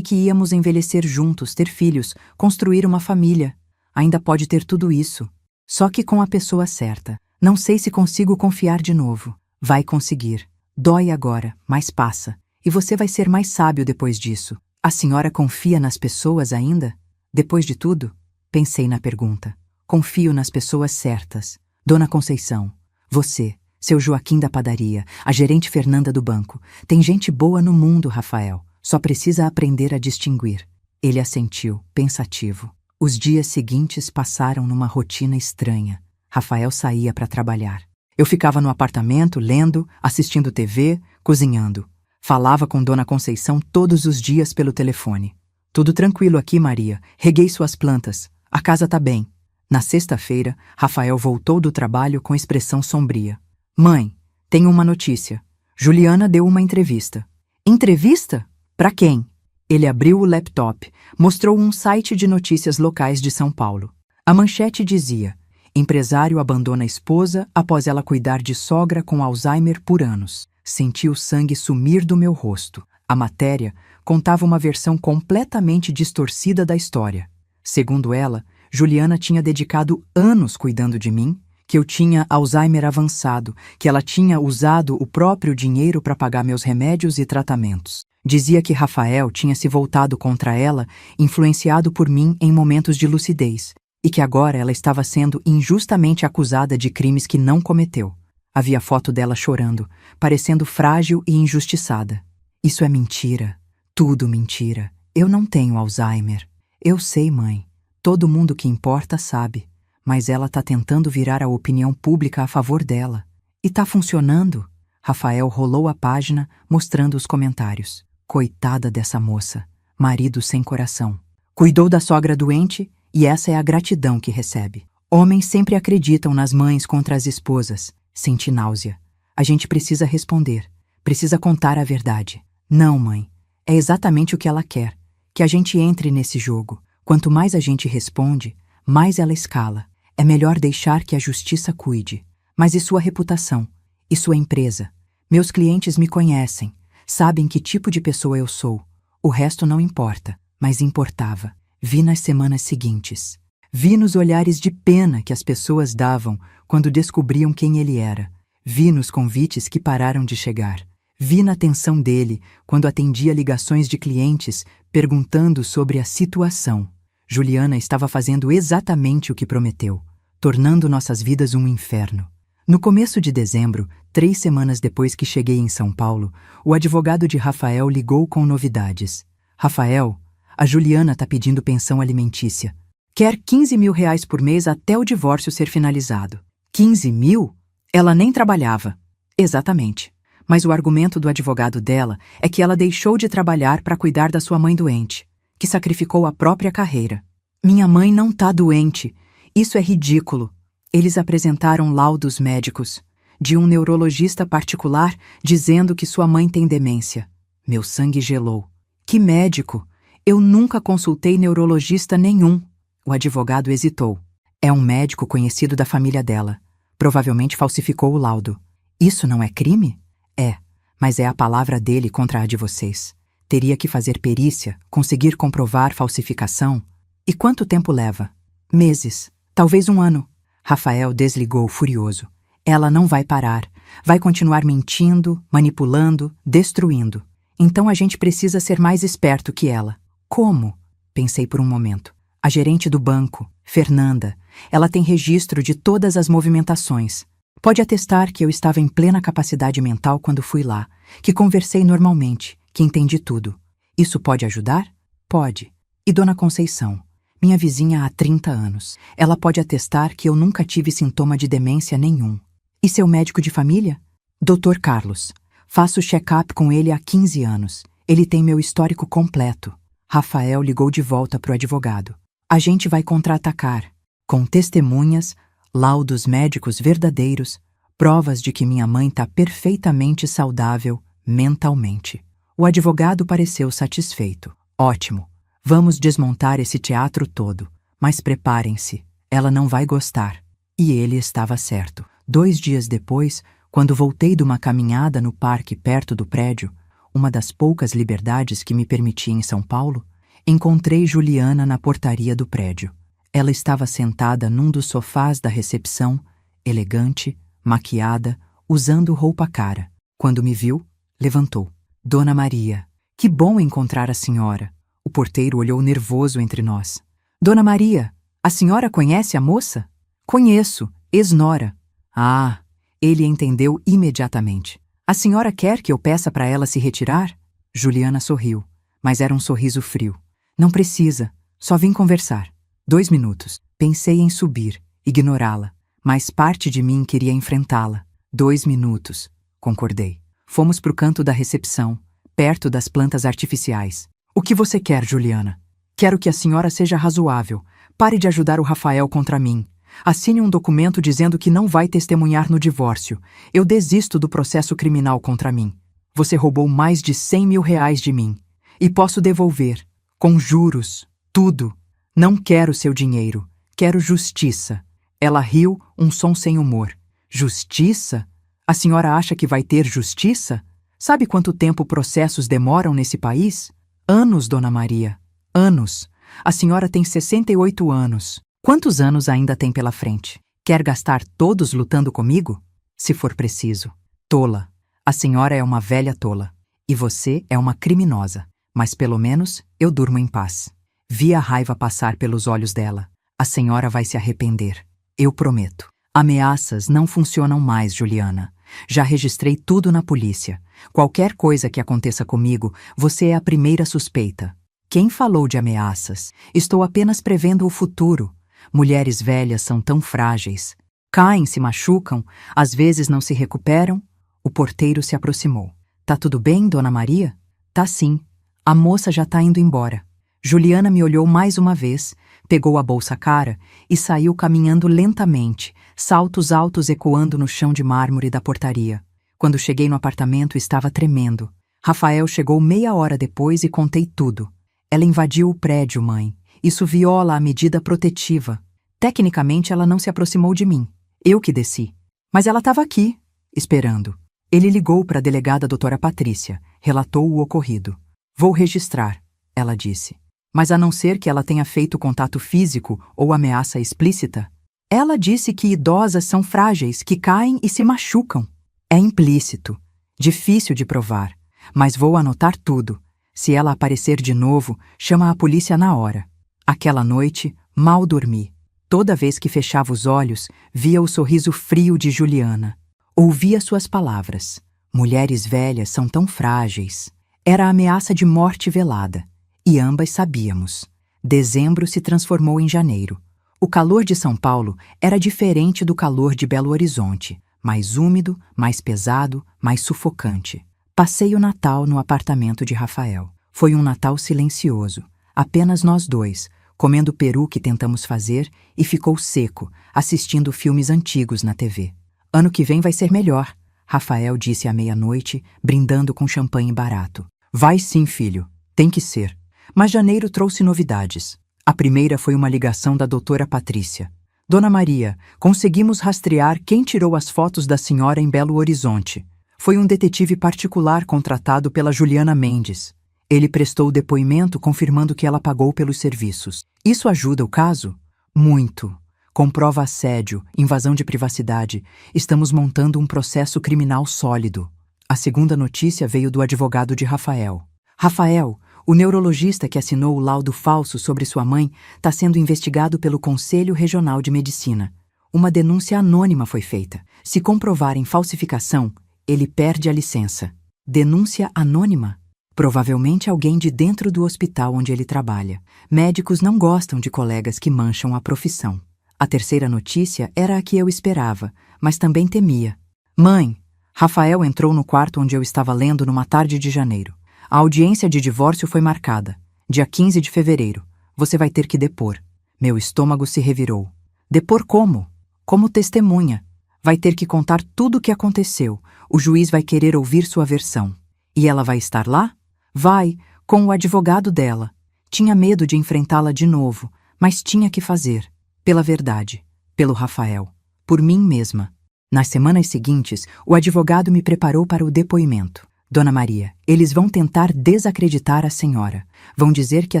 que íamos envelhecer juntos, ter filhos, construir uma família. Ainda pode ter tudo isso. Só que com a pessoa certa. Não sei se consigo confiar de novo. Vai conseguir. Dói agora, mas passa. E você vai ser mais sábio depois disso. A senhora confia nas pessoas ainda? Depois de tudo? Pensei na pergunta. Confio nas pessoas certas. Dona Conceição, você, seu Joaquim da padaria, a gerente Fernanda do banco. Tem gente boa no mundo, Rafael. Só precisa aprender a distinguir. Ele assentiu, pensativo. Os dias seguintes passaram numa rotina estranha. Rafael saía para trabalhar. Eu ficava no apartamento, lendo, assistindo TV, cozinhando. Falava com Dona Conceição todos os dias pelo telefone. Tudo tranquilo aqui, Maria. Reguei suas plantas. A casa tá bem. Na sexta-feira, Rafael voltou do trabalho com expressão sombria. Mãe, tenho uma notícia. Juliana deu uma entrevista. Entrevista? Pra quem? Ele abriu o laptop, mostrou um site de notícias locais de São Paulo. A manchete dizia: empresário abandona a esposa após ela cuidar de sogra com Alzheimer por anos. Senti o sangue sumir do meu rosto. A matéria contava uma versão completamente distorcida da história. Segundo ela, Juliana tinha dedicado anos cuidando de mim, que eu tinha Alzheimer avançado, que ela tinha usado o próprio dinheiro para pagar meus remédios e tratamentos. Dizia que Rafael tinha se voltado contra ela, influenciado por mim em momentos de lucidez, e que agora ela estava sendo injustamente acusada de crimes que não cometeu. Havia foto dela chorando, parecendo frágil e injustiçada. Isso é mentira. Tudo mentira. Eu não tenho Alzheimer. Eu sei, mãe. Todo mundo que importa sabe. Mas ela tá tentando virar a opinião pública a favor dela. E tá funcionando? Rafael rolou a página, mostrando os comentários. Coitada dessa moça. Marido sem coração. Cuidou da sogra doente e essa é a gratidão que recebe. Homens sempre acreditam nas mães contra as esposas. Senti náusea. A gente precisa responder. Precisa contar a verdade. Não, mãe. É exatamente o que ela quer. Que a gente entre nesse jogo. Quanto mais a gente responde, mais ela escala. É melhor deixar que a justiça cuide. Mas e sua reputação? E sua empresa? Meus clientes me conhecem. Sabem que tipo de pessoa eu sou. O resto não importa. Mas importava. Vi nas semanas seguintes. Vi nos olhares de pena que as pessoas davam quando descobriam quem ele era. Vi nos convites que pararam de chegar. Vi na atenção dele quando atendia ligações de clientes perguntando sobre a situação. Juliana estava fazendo exatamente o que prometeu, tornando nossas vidas um inferno. No começo de dezembro, 3 semanas depois que cheguei em São Paulo, o advogado de Rafael ligou com novidades. Rafael, a Juliana está pedindo pensão alimentícia. Quer 15 mil reais por mês até o divórcio ser finalizado. 15 mil? Ela nem trabalhava. Exatamente. Mas o argumento do advogado dela é que ela deixou de trabalhar para cuidar da sua mãe doente, que sacrificou a própria carreira. Minha mãe não tá doente. Isso é ridículo. Eles apresentaram laudos médicos, de um neurologista particular dizendo que sua mãe tem demência. Meu sangue gelou. Que médico? Eu nunca consultei neurologista nenhum. O advogado hesitou. É um médico conhecido da família dela. Provavelmente falsificou o laudo. Isso não é crime? É, mas é a palavra dele contra a de vocês. Teria que fazer perícia, conseguir comprovar falsificação. E quanto tempo leva? Meses, talvez 1 ano. Rafael desligou furioso. Ela não vai parar. Vai continuar mentindo, manipulando, destruindo. Então a gente precisa ser mais esperto que ela. Como? Pensei por um momento. A gerente do banco, Fernanda, ela tem registro de todas as movimentações. Pode atestar que eu estava em plena capacidade mental quando fui lá, que conversei normalmente, que entendi tudo. Isso pode ajudar? Pode. E Dona Conceição, minha vizinha há 30 anos. Ela pode atestar que eu nunca tive sintoma de demência nenhum. E seu médico de família? Dr. Carlos. Faço check-up com ele há 15 anos. Ele tem meu histórico completo. Rafael ligou de volta para o advogado. A gente vai contra-atacar. Com testemunhas, laudos médicos verdadeiros, provas de que minha mãe está perfeitamente saudável mentalmente. O advogado pareceu satisfeito. Ótimo. Vamos desmontar esse teatro todo. Mas preparem-se. Ela não vai gostar. E ele estava certo. 2 dias depois, quando voltei de uma caminhada no parque perto do prédio, uma das poucas liberdades que me permiti em São Paulo, encontrei Juliana na portaria do prédio. Ela estava sentada num dos sofás da recepção, elegante, maquiada, usando roupa cara. Quando me viu, levantou. Dona Maria, que bom encontrar a senhora. O porteiro olhou nervoso entre nós. Dona Maria, a senhora conhece a moça? Conheço, ex-nora. Ah, ele entendeu imediatamente. A senhora quer que eu peça para ela se retirar? Juliana sorriu, mas era um sorriso frio. Não precisa, só vim conversar. 2 minutos. Pensei em subir, ignorá-la, mas parte de mim queria enfrentá-la. 2 minutos, concordei. Fomos para o canto da recepção, perto das plantas artificiais. O que você quer, Juliana? Quero que a senhora seja razoável. Pare de ajudar o Rafael contra mim. Assine um documento dizendo que não vai testemunhar no divórcio. Eu desisto do processo criminal contra mim. Você roubou mais de 100 mil reais de mim. E posso devolver, com juros, tudo. Não quero seu dinheiro. Quero justiça. Ela riu, um som sem humor. Justiça? A senhora acha que vai ter justiça? Sabe quanto tempo processos demoram nesse país? Anos, Dona Maria. Anos. A senhora tem 68 anos. Quantos anos ainda tem pela frente? Quer gastar todos lutando comigo? Se for preciso. Tola. A senhora é uma velha tola. E você é uma criminosa. Mas pelo menos eu durmo em paz. Vi a raiva passar pelos olhos dela. A senhora vai se arrepender. Eu prometo. Ameaças não funcionam mais, Juliana. Já registrei tudo na polícia. Qualquer coisa que aconteça comigo, você é a primeira suspeita. Quem falou de ameaças? Estou apenas prevendo o futuro. Mulheres velhas são tão frágeis. Caem, se machucam, às vezes não se recuperam. O porteiro se aproximou. Tá tudo bem, Dona Maria? Tá sim. A moça já tá indo embora. Juliana me olhou mais uma vez, pegou a bolsa cara e saiu caminhando lentamente, saltos altos ecoando no chão de mármore da portaria. Quando cheguei no apartamento, estava tremendo. Rafael chegou meia hora depois e contei tudo. Ela invadiu o prédio, mãe. Isso viola a medida protetiva. Tecnicamente, ela não se aproximou de mim. Eu que desci. Mas ela estava aqui, esperando. Ele ligou para a delegada doutora Patrícia, relatou o ocorrido. Vou registrar, ela disse. Mas a não ser que ela tenha feito contato físico ou ameaça explícita. Ela disse que idosas são frágeis, que caem e se machucam. É implícito. Difícil de provar. Mas vou anotar tudo. Se ela aparecer de novo, chama a polícia na hora. Aquela noite, mal dormi. Toda vez que fechava os olhos, via o sorriso frio de Juliana. Ouvia suas palavras. Mulheres velhas são tão frágeis. Era a ameaça de morte velada. E ambas sabíamos. Dezembro se transformou em janeiro. O calor de São Paulo era diferente do calor de Belo Horizonte. Mais úmido, mais pesado, mais sufocante. Passei o Natal no apartamento de Rafael. Foi um Natal silencioso. Apenas nós dois, comendo peru que tentamos fazer, e ficou seco, assistindo filmes antigos na TV. Ano que vem vai ser melhor, Rafael disse à meia-noite, brindando com champanhe barato. Vai sim, filho. Tem que ser. Mas janeiro trouxe novidades. A primeira foi uma ligação da doutora Patrícia. Dona Maria, conseguimos rastrear quem tirou as fotos da senhora em Belo Horizonte. Foi um detetive particular contratado pela Juliana Mendes. Ele prestou depoimento confirmando que ela pagou pelos serviços. Isso ajuda o caso? Muito. Comprova assédio, invasão de privacidade. Estamos montando um processo criminal sólido. A segunda notícia veio do advogado de Rafael. Rafael, o neurologista que assinou o laudo falso sobre sua mãe, está sendo investigado pelo Conselho Regional de Medicina. Uma denúncia anônima foi feita. Se comprovarem falsificação, ele perde a licença. Denúncia anônima? Provavelmente alguém de dentro do hospital onde ele trabalha. Médicos não gostam de colegas que mancham a profissão. A terceira notícia era a que eu esperava, mas também temia. Mãe, Rafael entrou no quarto onde eu estava lendo numa tarde de janeiro. A audiência de divórcio foi marcada. Dia 15 de fevereiro. Você vai ter que depor. Meu estômago se revirou. Depor como? Como testemunha. Vai ter que contar tudo o que aconteceu. O juiz vai querer ouvir sua versão. E ela vai estar lá? Vai, com o advogado dela. Tinha medo de enfrentá-la de novo, mas tinha que fazer. Pela verdade. Pelo Rafael. Por mim mesma. Nas semanas seguintes, o advogado me preparou para o depoimento. Dona Maria, eles vão tentar desacreditar a senhora. Vão dizer que a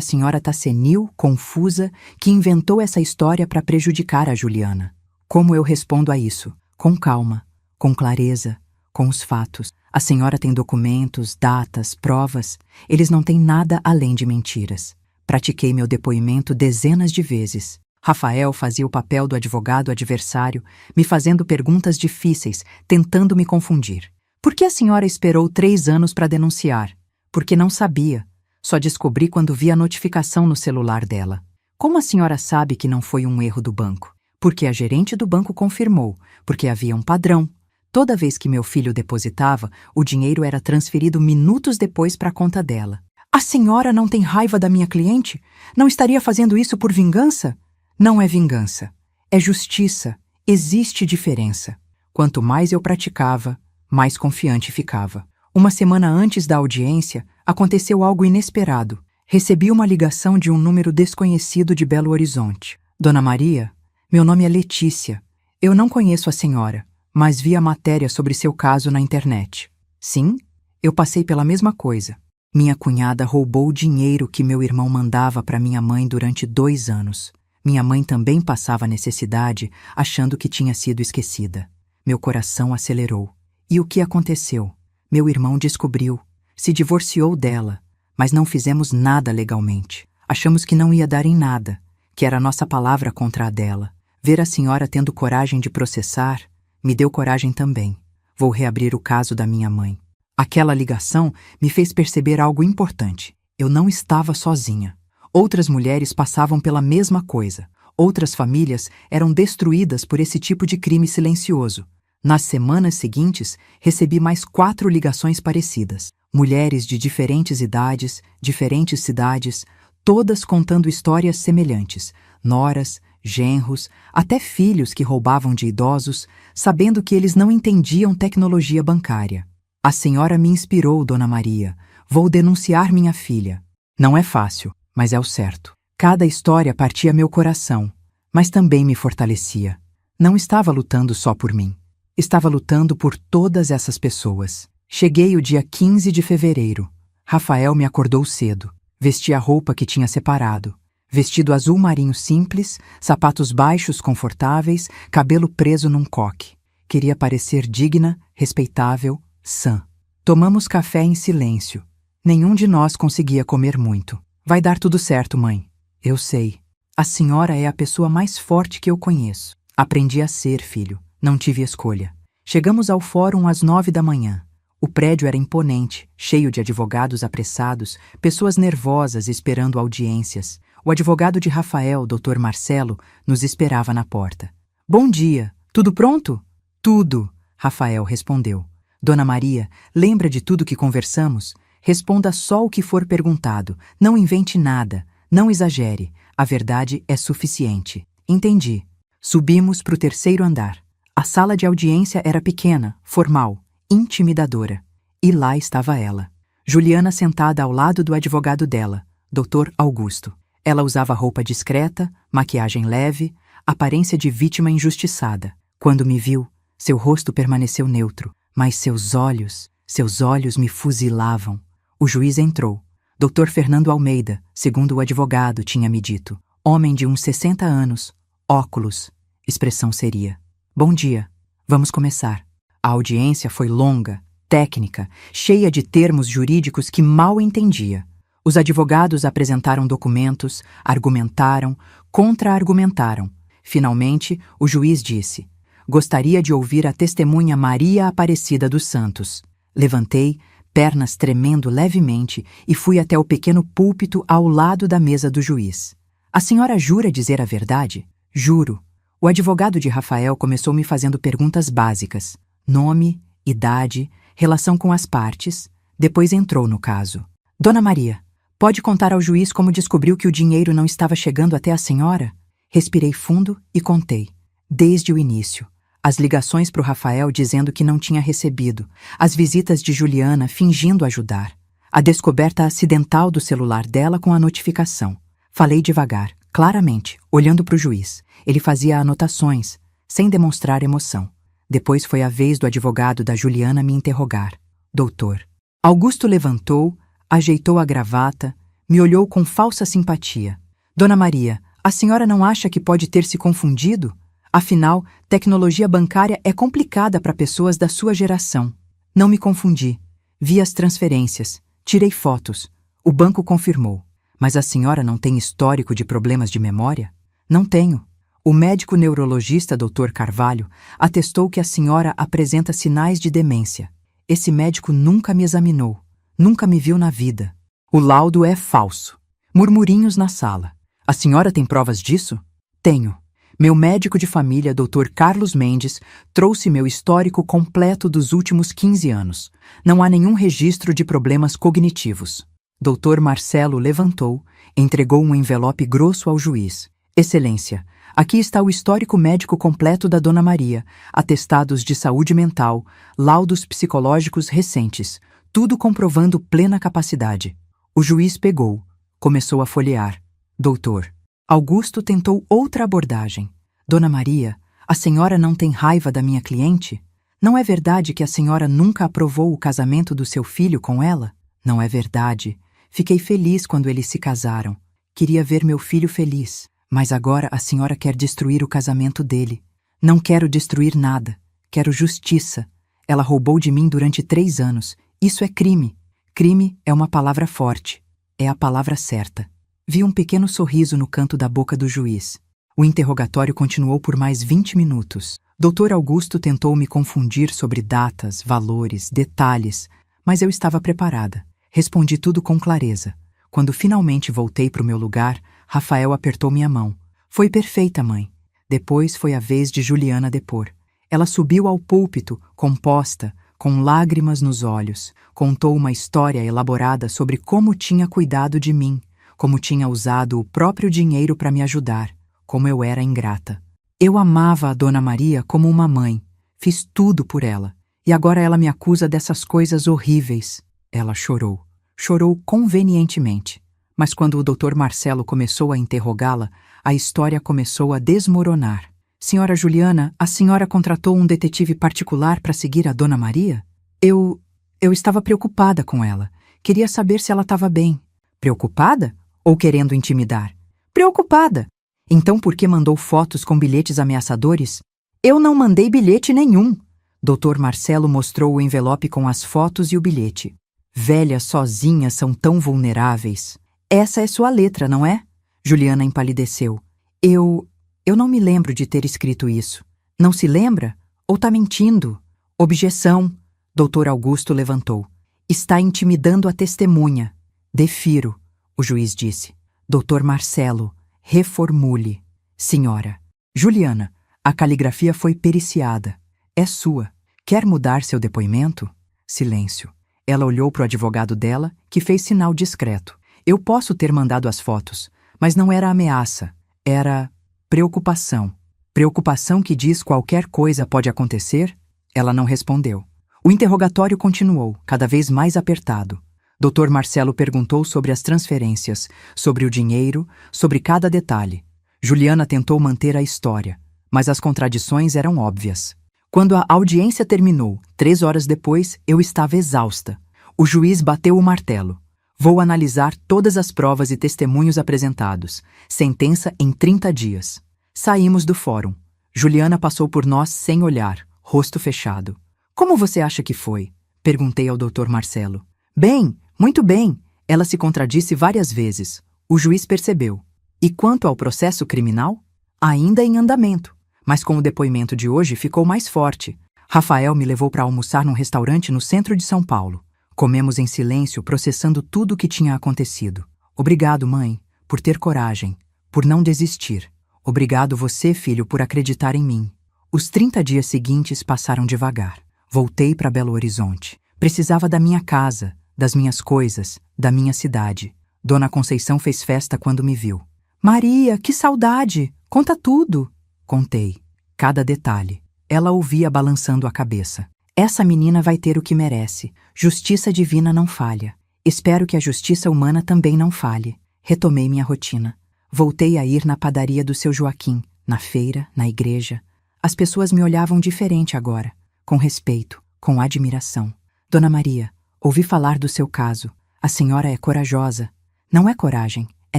senhora está senil, confusa, que inventou essa história para prejudicar a Juliana. Como eu respondo a isso? Com calma, com clareza, com os fatos. A senhora tem documentos, datas, provas. Eles não têm nada além de mentiras. Pratiquei meu depoimento dezenas de vezes. Rafael fazia o papel do advogado adversário, me fazendo perguntas difíceis, tentando me confundir. Por que a senhora esperou 3 anos para denunciar? Porque não sabia. Só descobri quando vi a notificação no celular dela. Como a senhora sabe que não foi um erro do banco? Porque a gerente do banco confirmou, porque havia um padrão. Toda vez que meu filho depositava, o dinheiro era transferido minutos depois para a conta dela. A senhora não tem raiva da minha cliente? Não estaria fazendo isso por vingança? Não é vingança. É justiça. Existe diferença. Quanto mais eu praticava, mais confiante ficava. Uma semana antes da audiência, aconteceu algo inesperado. Recebi uma ligação de um número desconhecido de Belo Horizonte. Dona Maria, meu nome é Letícia. Eu não conheço a senhora, mas vi a matéria sobre seu caso na internet. Sim, eu passei pela mesma coisa. Minha cunhada roubou o dinheiro que meu irmão mandava para minha mãe durante 2 anos. Minha mãe também passava necessidade, achando que tinha sido esquecida. Meu coração acelerou. E o que aconteceu? Meu irmão descobriu. Se divorciou dela, mas não fizemos nada legalmente. Achamos que não ia dar em nada, que era a nossa palavra contra a dela. Ver a senhora tendo coragem de processar, me deu coragem também. Vou reabrir o caso da minha mãe. Aquela ligação me fez perceber algo importante. Eu não estava sozinha. Outras mulheres passavam pela mesma coisa. Outras famílias eram destruídas por esse tipo de crime silencioso. Nas semanas seguintes, recebi mais 4 ligações parecidas. Mulheres de diferentes idades, diferentes cidades, todas contando histórias semelhantes. Noras, genros, até filhos que roubavam de idosos, sabendo que eles não entendiam tecnologia bancária. A senhora me inspirou, Dona Maria. Vou denunciar minha filha. Não é fácil, mas é o certo. Cada história partia meu coração, mas também me fortalecia. Não estava lutando só por mim. Estava lutando por todas essas pessoas. Cheguei o dia 15 de fevereiro. Rafael me acordou cedo. Vesti a roupa que tinha separado. Vestido azul marinho simples, sapatos baixos confortáveis, cabelo preso num coque. Queria parecer digna, respeitável, sã. Tomamos café em silêncio. Nenhum de nós conseguia comer muito. Vai dar tudo certo, mãe. Eu sei. A senhora é a pessoa mais forte que eu conheço. Aprendi a ser, filho. Não tive escolha. Chegamos ao fórum às 9 da manhã. O prédio era imponente, cheio de advogados apressados, pessoas nervosas esperando audiências. O advogado de Rafael, Dr. Marcelo, nos esperava na porta. Bom dia. Tudo pronto? Tudo, Rafael respondeu. Dona Maria, lembra de tudo que conversamos? Responda só o que for perguntado. Não invente nada. Não exagere. A verdade é suficiente. Entendi. Subimos para o 3º andar. A sala de audiência era pequena, formal, intimidadora. E lá estava ela. Juliana sentada ao lado do advogado dela, Dr. Augusto. Ela usava roupa discreta, maquiagem leve, aparência de vítima injustiçada. Quando me viu, seu rosto permaneceu neutro, mas seus olhos me fuzilavam. O juiz entrou. Dr. Fernando Almeida, segundo o advogado tinha me dito. Homem de uns 60 anos, óculos. Expressão seria: bom dia, vamos começar. A audiência foi longa, técnica, cheia de termos jurídicos que mal entendia. Os advogados apresentaram documentos, argumentaram, contra-argumentaram. Finalmente, o juiz disse: gostaria de ouvir a testemunha Maria Aparecida dos Santos. Levantei, pernas tremendo levemente, e fui até o pequeno púlpito ao lado da mesa do juiz. A senhora jura dizer a verdade? Juro. O advogado de Rafael começou me fazendo perguntas básicas: nome, idade, relação com as partes. Depois entrou no caso. Dona Maria, pode contar ao juiz como descobriu que o dinheiro não estava chegando até a senhora? Respirei fundo e contei. Desde o início. As ligações para o Rafael dizendo que não tinha recebido, as visitas de Juliana fingindo ajudar, a descoberta acidental do celular dela com a notificação. Falei devagar, claramente, olhando para o juiz. Ele fazia anotações, sem demonstrar emoção. Depois foi a vez do advogado da Juliana me interrogar. Doutor. Augusto levantou, ajeitou a gravata, me olhou com falsa simpatia. Dona Maria, a senhora não acha que pode ter se confundido? Afinal, tecnologia bancária é complicada para pessoas da sua geração. Não me confundi. Vi as transferências. Tirei fotos. O banco confirmou. Mas a senhora não tem histórico de problemas de memória? Não tenho. O médico neurologista Dr. Carvalho atestou que a senhora apresenta sinais de demência. Esse médico nunca me examinou. Nunca me viu na vida. O laudo é falso. Murmurinhos na sala. A senhora tem provas disso? Tenho. Meu médico de família, Dr. Carlos Mendes, trouxe meu histórico completo dos últimos 15 anos. Não há nenhum registro de problemas cognitivos. Dr. Marcelo levantou, entregou um envelope grosso ao juiz. Excelência, aqui está o histórico médico completo da Dona Maria, atestados de saúde mental, laudos psicológicos recentes, tudo comprovando plena capacidade. O juiz pegou, começou a folhear. Doutor. Augusto tentou outra abordagem. Dona Maria, a senhora não tem raiva da minha cliente? Não é verdade que a senhora nunca aprovou o casamento do seu filho com ela? Não é verdade. Fiquei feliz quando eles se casaram. Queria ver meu filho feliz. Mas agora a senhora quer destruir o casamento dele. Não quero destruir nada. Quero justiça. Ela roubou de mim durante 3 anos. Isso é crime. Crime é uma palavra forte. É a palavra certa. Vi um pequeno sorriso no canto da boca do juiz. O interrogatório continuou por mais 20 minutos. Dr. Augusto tentou me confundir sobre datas, valores, detalhes, mas eu estava preparada. Respondi tudo com clareza. Quando finalmente voltei para o meu lugar, Rafael apertou minha mão. Foi perfeita, mãe. Depois foi a vez de Juliana depor. Ela subiu ao púlpito, composta, com lágrimas nos olhos. Contou uma história elaborada sobre como tinha cuidado de mim, como tinha usado o próprio dinheiro para me ajudar, como eu era ingrata. Eu amava a Dona Maria como uma mãe, fiz tudo por ela, e agora ela me acusa dessas coisas horríveis. Ela chorou. Chorou convenientemente. Mas quando o Dr. Marcelo começou a interrogá-la, a história começou a desmoronar. Senhora Juliana, a senhora contratou um detetive particular para seguir a Dona Maria? Eu estava preocupada com ela. Queria saber se ela estava bem. Preocupada? Ou querendo intimidar? Preocupada. Então por que mandou fotos com bilhetes ameaçadores? Eu não mandei bilhete nenhum. Dr. Marcelo mostrou o envelope com as fotos e o bilhete. Velhas sozinhas são tão vulneráveis. Essa é sua letra, não é? Juliana empalideceu. Eu não me lembro de ter escrito isso. Não se lembra? Ou tá mentindo? Objeção. Dr. Augusto levantou. Está intimidando a testemunha. Defiro. O juiz disse. Dr. Marcelo, reformule. Senhora. Juliana, a caligrafia foi periciada. É sua. Quer mudar seu depoimento? Silêncio. Ela olhou para o advogado dela, que fez sinal discreto. Eu posso ter mandado as fotos, mas não era ameaça. Era preocupação. Preocupação que diz qualquer coisa pode acontecer? Ela não respondeu. O interrogatório continuou, cada vez mais apertado. Dr. Marcelo perguntou sobre as transferências, sobre o dinheiro, sobre cada detalhe. Juliana tentou manter a história, mas as contradições eram óbvias. Quando a audiência terminou, 3 horas depois, eu estava exausta. O juiz bateu o martelo. Vou analisar todas as provas e testemunhos apresentados. Sentença em 30 dias. Saímos do fórum. Juliana passou por nós sem olhar, rosto fechado. Como você acha que foi? Perguntei ao Dr. Marcelo. Bem, muito bem. Ela se contradisse várias vezes. O juiz percebeu. E quanto ao processo criminal? Ainda em andamento. Mas com o depoimento de hoje ficou mais forte. Rafael me levou para almoçar num restaurante no centro de São Paulo. Comemos em silêncio, processando tudo o que tinha acontecido. Obrigado, mãe, por ter coragem, por não desistir. Obrigado você, filho, por acreditar em mim. Os 30 dias seguintes passaram devagar. Voltei para Belo Horizonte. Precisava da minha casa, das minhas coisas, da minha cidade. Dona Conceição fez festa quando me viu. Maria, que saudade! Conta tudo! Contei. Cada detalhe. Ela ouvia balançando a cabeça. Essa menina vai ter o que merece. Justiça divina não falha. Espero que a justiça humana também não falhe. Retomei minha rotina. Voltei a ir na padaria do seu Joaquim, na feira, na igreja. As pessoas me olhavam diferente agora, com respeito, com admiração. Dona Maria, ouvi falar do seu caso. A senhora é corajosa. Não é coragem, é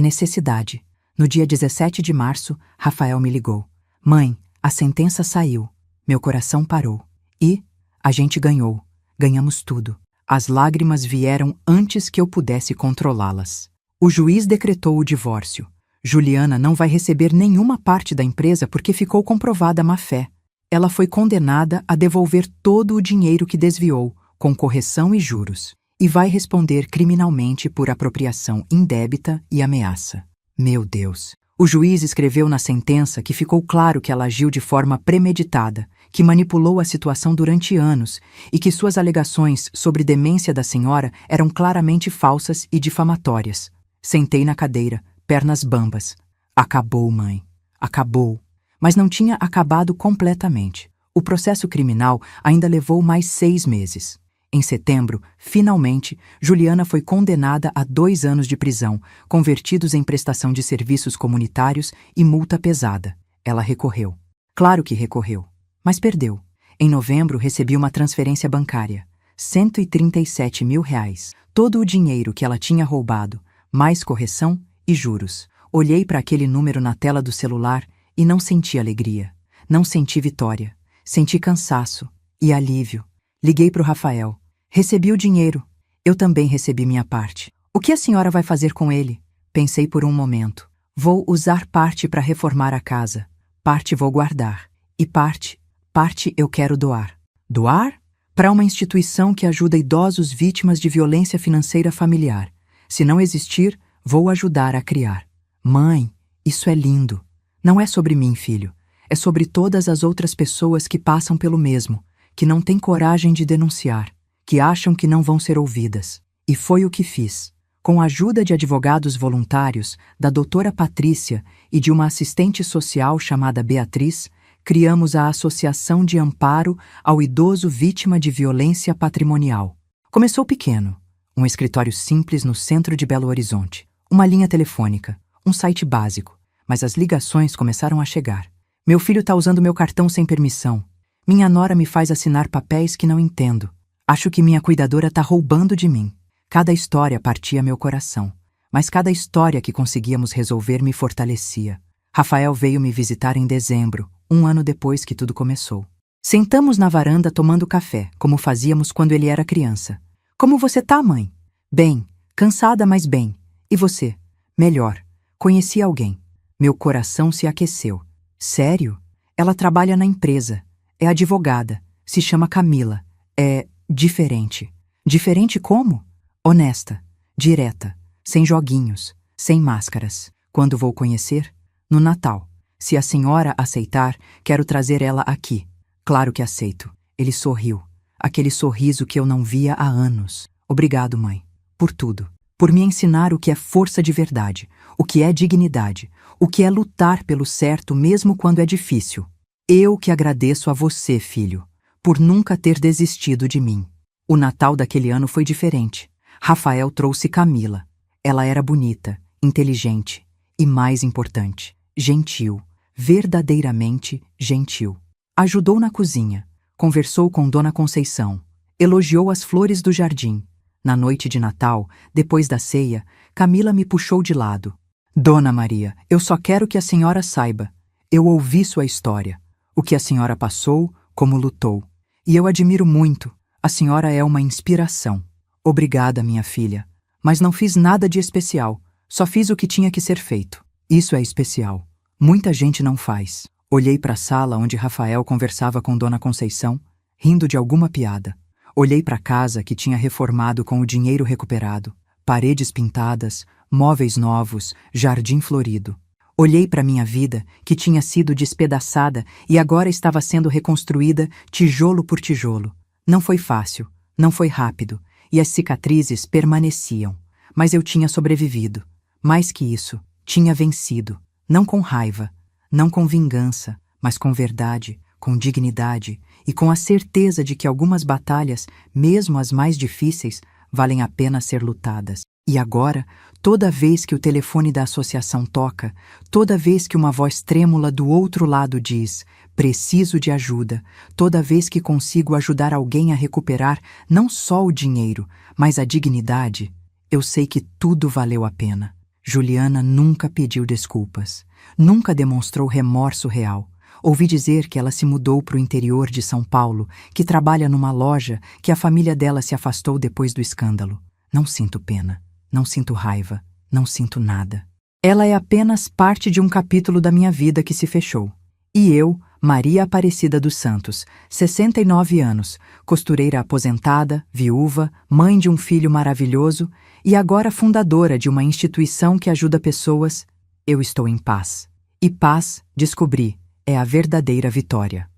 necessidade. No dia 17 de março, Rafael me ligou. Mãe, a sentença saiu. Meu coração parou. E a gente ganhou. Ganhamos tudo. As lágrimas vieram antes que eu pudesse controlá-las. O juiz decretou o divórcio. Juliana não vai receber nenhuma parte da empresa porque ficou comprovada a má-fé. Ela foi condenada a devolver todo o dinheiro que desviou, com correção e juros, e vai responder criminalmente por apropriação indébita e ameaça. Meu Deus! O juiz escreveu na sentença que ficou claro que ela agiu de forma premeditada, que manipulou a situação durante anos e que suas alegações sobre demência da senhora eram claramente falsas e difamatórias. Sentei na cadeira, pernas bambas. Acabou, mãe. Acabou. Mas não tinha acabado completamente. O processo criminal ainda levou mais 6 meses. Em setembro, finalmente, Juliana foi condenada a 2 anos de prisão, convertidos em prestação de serviços comunitários e multa pesada. Ela recorreu. Claro que recorreu. Mas perdeu. Em novembro, recebi uma transferência bancária. R$ 137 mil. Todo o dinheiro que ela tinha roubado, mais correção e juros. Olhei para aquele número na tela do celular e não senti alegria. Não senti vitória. Senti cansaço e alívio. Liguei para o Rafael. Recebi o dinheiro. Eu também recebi minha parte. O que a senhora vai fazer com ele? Pensei por um momento. Vou usar parte para reformar a casa. Parte vou guardar. E parte eu quero doar. Doar? Para uma instituição que ajuda idosos vítimas de violência financeira familiar. Se não existir, vou ajudar a criar. Mãe, isso é lindo. Não é sobre mim, filho. É sobre todas as outras pessoas que passam pelo mesmo, que não têm coragem de denunciar, que acham que não vão ser ouvidas. E foi o que fiz. Com a ajuda de advogados voluntários, da doutora Patrícia e de uma assistente social chamada Beatriz, criamos a Associação de Amparo ao Idoso Vítima de Violência Patrimonial. Começou pequeno, um escritório simples no centro de Belo Horizonte, uma linha telefônica, um site básico, mas as ligações começaram a chegar. Meu filho está usando meu cartão sem permissão. Minha nora me faz assinar papéis que não entendo. Acho que minha cuidadora está roubando de mim. Cada história partia meu coração, mas cada história que conseguíamos resolver me fortalecia. Rafael veio me visitar em dezembro, 1 ano depois que tudo começou. Sentamos na varanda tomando café, como fazíamos quando ele era criança. Como você tá, mãe? Bem, cansada, mas bem. E você? Melhor. Conheci alguém. Meu coração se aqueceu. Sério? Ela trabalha na empresa. É advogada. Se chama Camila. É diferente. Diferente como? Honesta. Direta. Sem joguinhos. Sem máscaras. Quando vou conhecer? No Natal. Se a senhora aceitar, quero trazer ela aqui. Claro que aceito. Ele sorriu. Aquele sorriso que eu não via há anos. Obrigado, mãe. Por tudo. Por me ensinar o que é força de verdade, o que é dignidade, o que é lutar pelo certo mesmo quando é difícil. Eu que agradeço a você, filho, por nunca ter desistido de mim. O Natal daquele ano foi diferente. Rafael trouxe Camila. Ela era bonita, inteligente e, mais importante, gentil, verdadeiramente gentil. Ajudou na cozinha, conversou com Dona Conceição, elogiou as flores do jardim. Na noite de Natal, depois da ceia, Camila me puxou de lado. Dona Maria, eu só quero que a senhora saiba. Eu ouvi sua história, o que a senhora passou, como lutou. E eu admiro muito. A senhora é uma inspiração. Obrigada, minha filha. Mas não fiz nada de especial. Só fiz o que tinha que ser feito. Isso é especial. Muita gente não faz. Olhei para a sala onde Rafael conversava com Dona Conceição, rindo de alguma piada. Olhei para a casa que tinha reformado com o dinheiro recuperado. Paredes pintadas, móveis novos, jardim florido. Olhei para minha vida, que tinha sido despedaçada e agora estava sendo reconstruída tijolo por tijolo. Não foi fácil, não foi rápido, e as cicatrizes permaneciam. Mas eu tinha sobrevivido. Mais que isso, tinha vencido. Não com raiva, não com vingança, mas com verdade, com dignidade e com a certeza de que algumas batalhas, mesmo as mais difíceis, valem a pena ser lutadas. E agora, toda vez que o telefone da associação toca, toda vez que uma voz trêmula do outro lado diz "preciso de ajuda", toda vez que consigo ajudar alguém a recuperar não só o dinheiro, mas a dignidade, eu sei que tudo valeu a pena. Juliana nunca pediu desculpas, nunca demonstrou remorso real. Ouvi dizer que ela se mudou para o interior de São Paulo, que trabalha numa loja, que a família dela se afastou depois do escândalo. Não sinto pena, não sinto raiva, não sinto nada. Ela é apenas parte de um capítulo da minha vida que se fechou. E eu, Maria Aparecida dos Santos, 69 anos, costureira aposentada, viúva, mãe de um filho maravilhoso e agora fundadora de uma instituição que ajuda pessoas, eu estou em paz. E paz, descobri, é a verdadeira vitória.